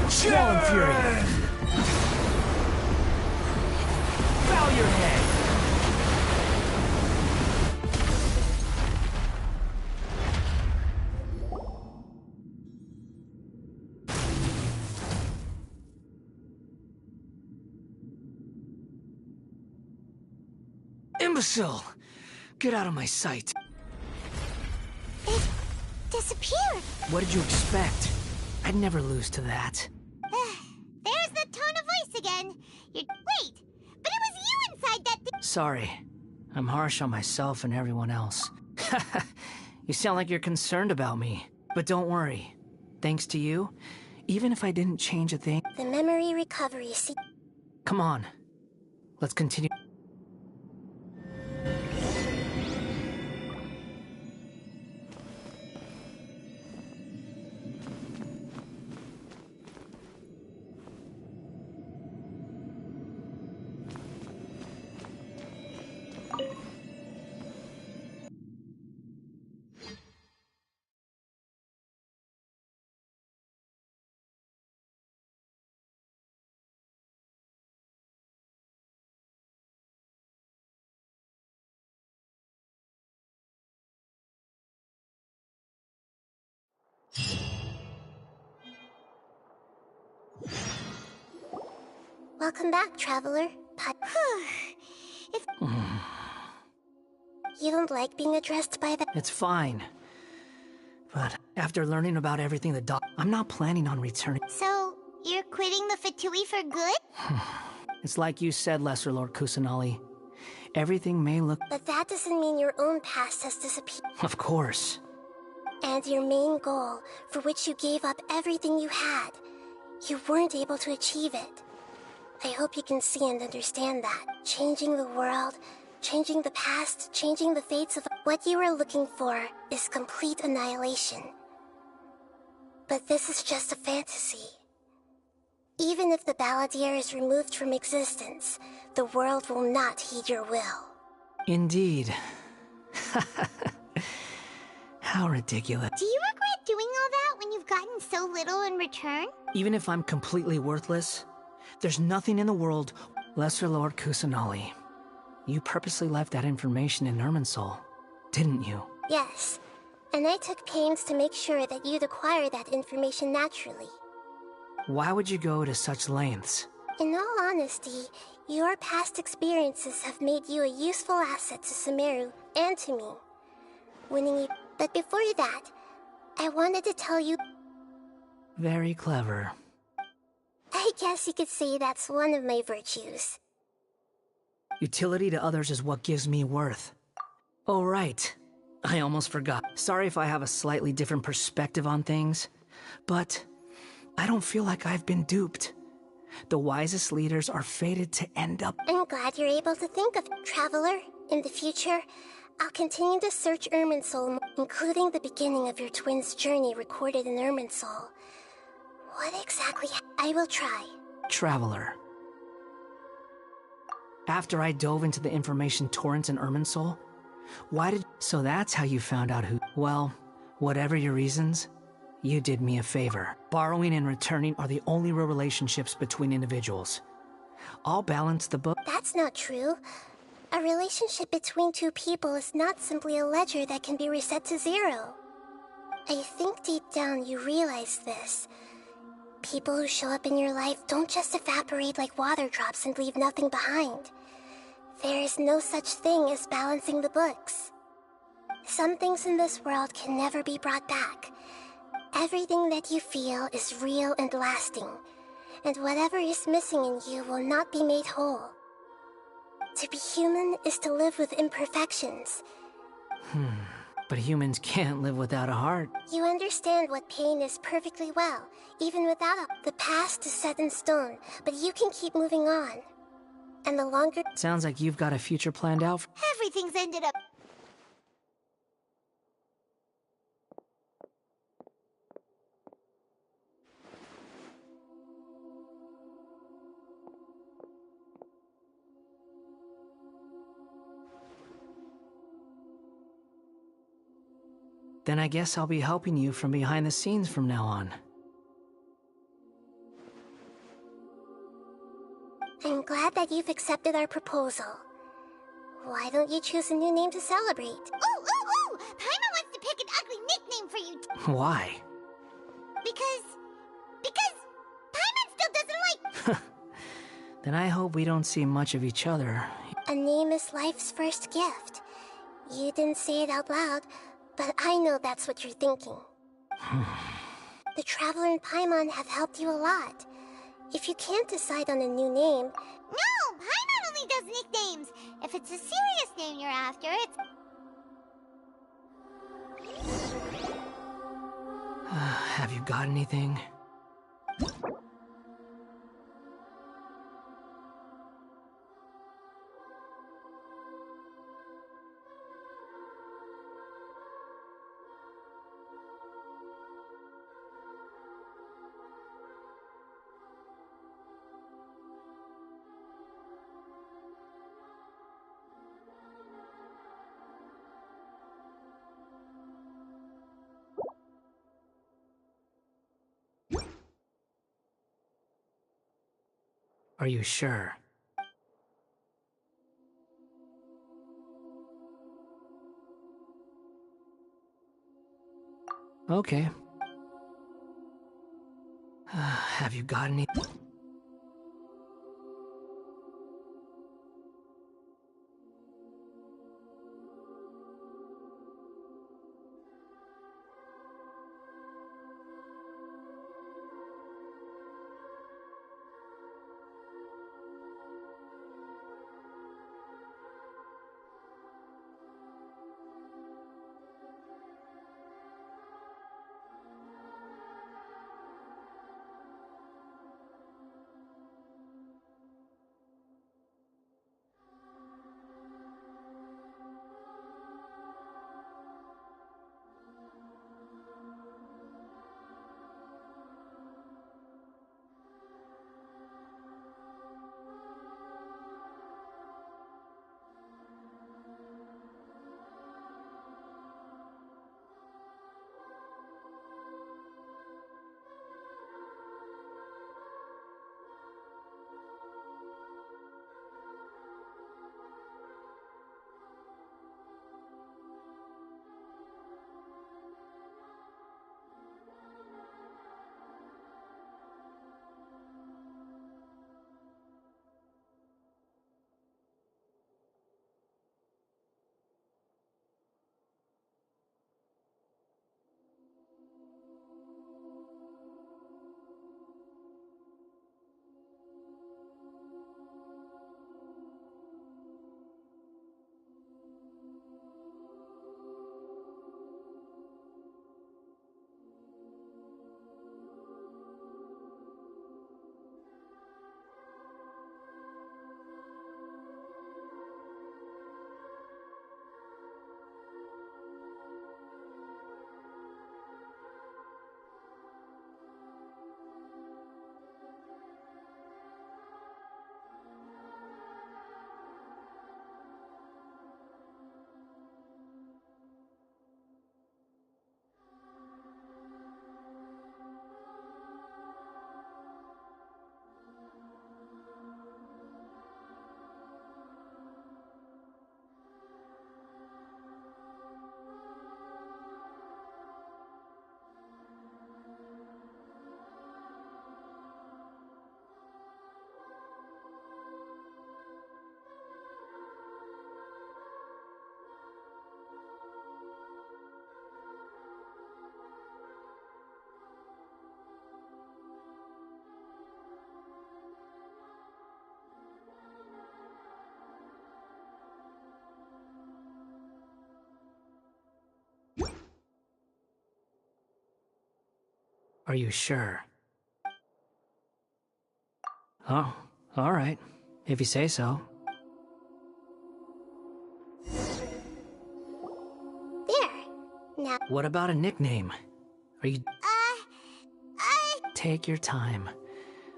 Squall Fury. Bow your head. Imbecile! Get out of my sight. It disappeared. What did you expect? I'd never lose to that. There's the tone of voice again. Wait, but it was you inside that thing. Sorry. I'm harsh on myself and everyone else. You sound like you're concerned about me. But don't worry. Thanks to you, even if I didn't change a thing... The memory recovery... Come on. Let's continue. Welcome back, Traveler. You don't like being addressed by the... It's fine. But after learning about everything I'm not planning on returning. So, you're quitting the Fatui for good? It's like you said, Lesser Lord Kusanali. Everything may look... But that doesn't mean your own past has disappeared. Of course. And your main goal, for which you gave up everything you had, you weren't able to achieve it. I hope you can see and understand that. Changing the world, changing the past, changing the fates of... What you were looking for is complete annihilation. But this is just a fantasy. Even if the Balladeer is removed from existence, the world will not heed your will. Indeed. How ridiculous. Do you regret doing all that when you've gotten so little in return? Even if I'm completely worthless, there's nothing in the world... Lesser Lord Kusanali, you purposely left that information in Irminsul, didn't you? Yes, and I took pains to make sure that you'd acquire that information naturally. Why would you go to such lengths? In all honesty, your past experiences have made you a useful asset to Sumeru and to me. Winning you... But before that, I wanted to tell you... Very clever. I guess you could say that's one of my virtues. Utility to others is what gives me worth. Oh, right. I almost forgot. Sorry if I have a slightly different perspective on things, but I don't feel like I've been duped. The wisest leaders are fated to end up... I'm glad you're able to think of it, Traveler. In the future, I'll continue to search Irminsul, including the beginning of your twins' journey recorded in Irminsul. What exactly... I will try. Traveler. After I dove into the information torrents in Irminsul, why did... So that's how you found out who... Well, whatever your reasons, you did me a favor. Borrowing and returning are the only real relationships between individuals. I'll balance the book... That's not true. A relationship between two people is not simply a ledger that can be reset to zero. I think deep down you realize this. People who show up in your life don't just evaporate like water drops and leave nothing behind. There is no such thing as balancing the books. Some things in this world can never be brought back. Everything that you feel is real and lasting, and whatever is missing in you will not be made whole. To be human is to live with imperfections. But humans can't live without a heart. You understand what pain is perfectly well, even without it. The past is set in stone, but you can keep moving on. And the longer... Sounds like you've got a future planned out for... Everything's ended up... Then I guess I'll be helping you from behind the scenes from now on. I'm glad that you've accepted our proposal. Why don't you choose a new name to celebrate? Ooh! Paimon wants to pick an ugly nickname for you. Why? Because Paimon still doesn't like... Then I hope we don't see much of each other. A name is life's first gift. You didn't say it out loud, but I know that's what you're thinking. The Traveler and Paimon have helped you a lot. If you can't decide on a new name... No! Paimon only does nicknames! If it's a serious name you're after, it's... Have you got anything? Are you sure? Okay. Have you got any... Are you sure? Oh, alright. If you say so. There. Now... What about a nickname? Are you... Take your time.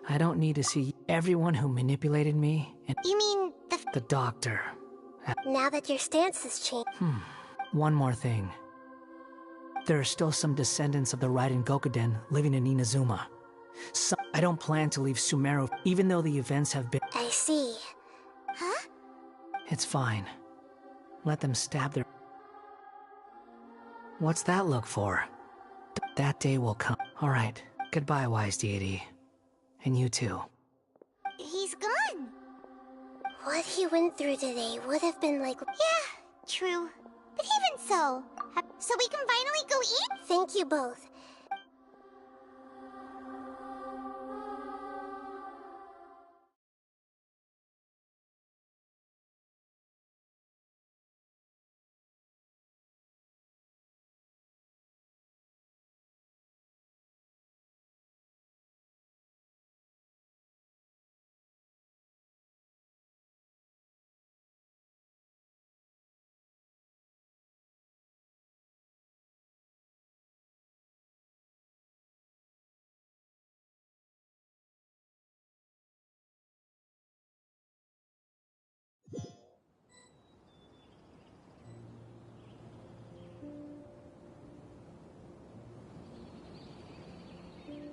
I don't need to see everyone who manipulated me and... You mean the doctor. Now that your stance has changed... One more thing. There are still some descendants of the Raiden Gokuden living in Inazuma. I don't plan to leave Sumeru, even though the events have been... I see. Huh? It's fine. Let them stab their... What's that look for? That day will come. Alright, goodbye, wise deity. And you too. He's gone. What he went through today would have been like... Yeah, true. But even so we can finally go eat? Thank you both.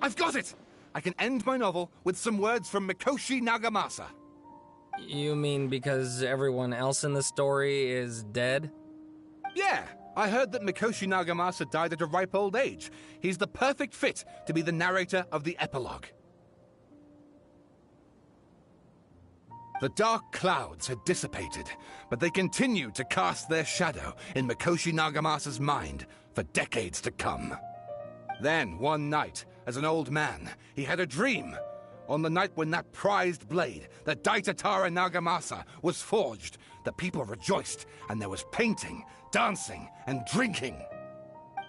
I've got it! I can end my novel with some words from Mikoshi Nagamasa. You mean because everyone else in the story is dead? Yeah, I heard that Mikoshi Nagamasa died at a ripe old age. He's the perfect fit to be the narrator of the epilogue. The dark clouds had dissipated, but they continued to cast their shadow in Mikoshi Nagamasa's mind for decades to come. Then, one night, as an old man, he had a dream. On the night when that prized blade, the Daitatara Nagamasa, was forged, the people rejoiced, and there was painting, dancing, and drinking.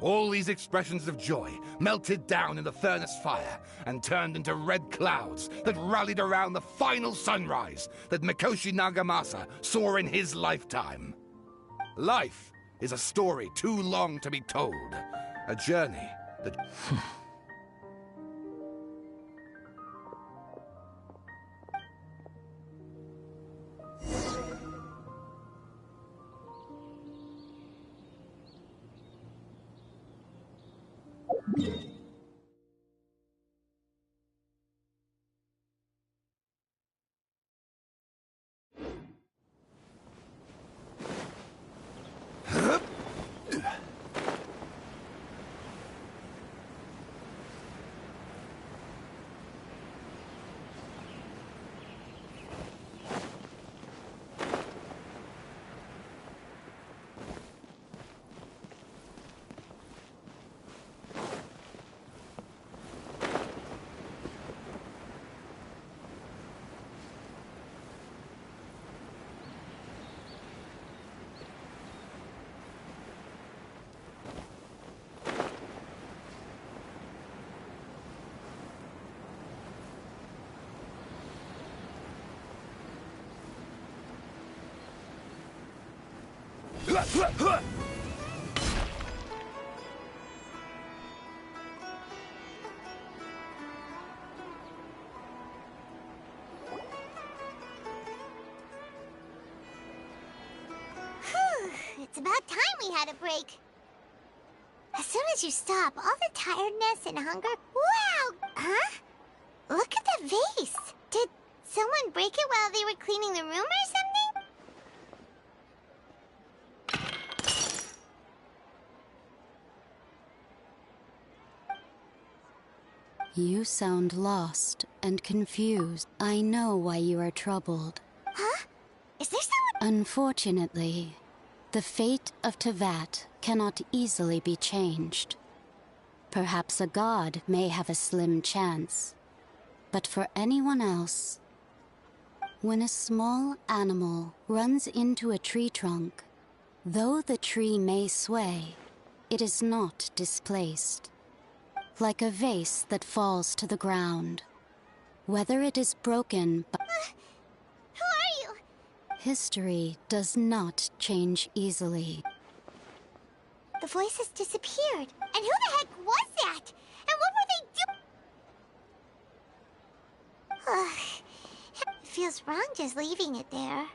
All these expressions of joy melted down in the furnace fire and turned into red clouds that rallied around the final sunrise that Mikoshi Nagamasa saw in his lifetime. Life is a story too long to be told, a journey that... It's about time we had a break. As soon as you stop, all the tiredness and hunger... Wow! Huh? Look at the vase. Did someone break it while they were cleaning the room or something? You sound lost and confused. I know why you are troubled. Huh? Is there someone... Unfortunately, the fate of Tevat cannot easily be changed. Perhaps a god may have a slim chance, but for anyone else, when a small animal runs into a tree trunk, though the tree may sway, it is not displaced. like a vase that falls to the ground. Whether it is broken by... Who are you? History does not change easily. The voice has disappeared. And who the heck was that? And what were they doing? It feels wrong just leaving it there.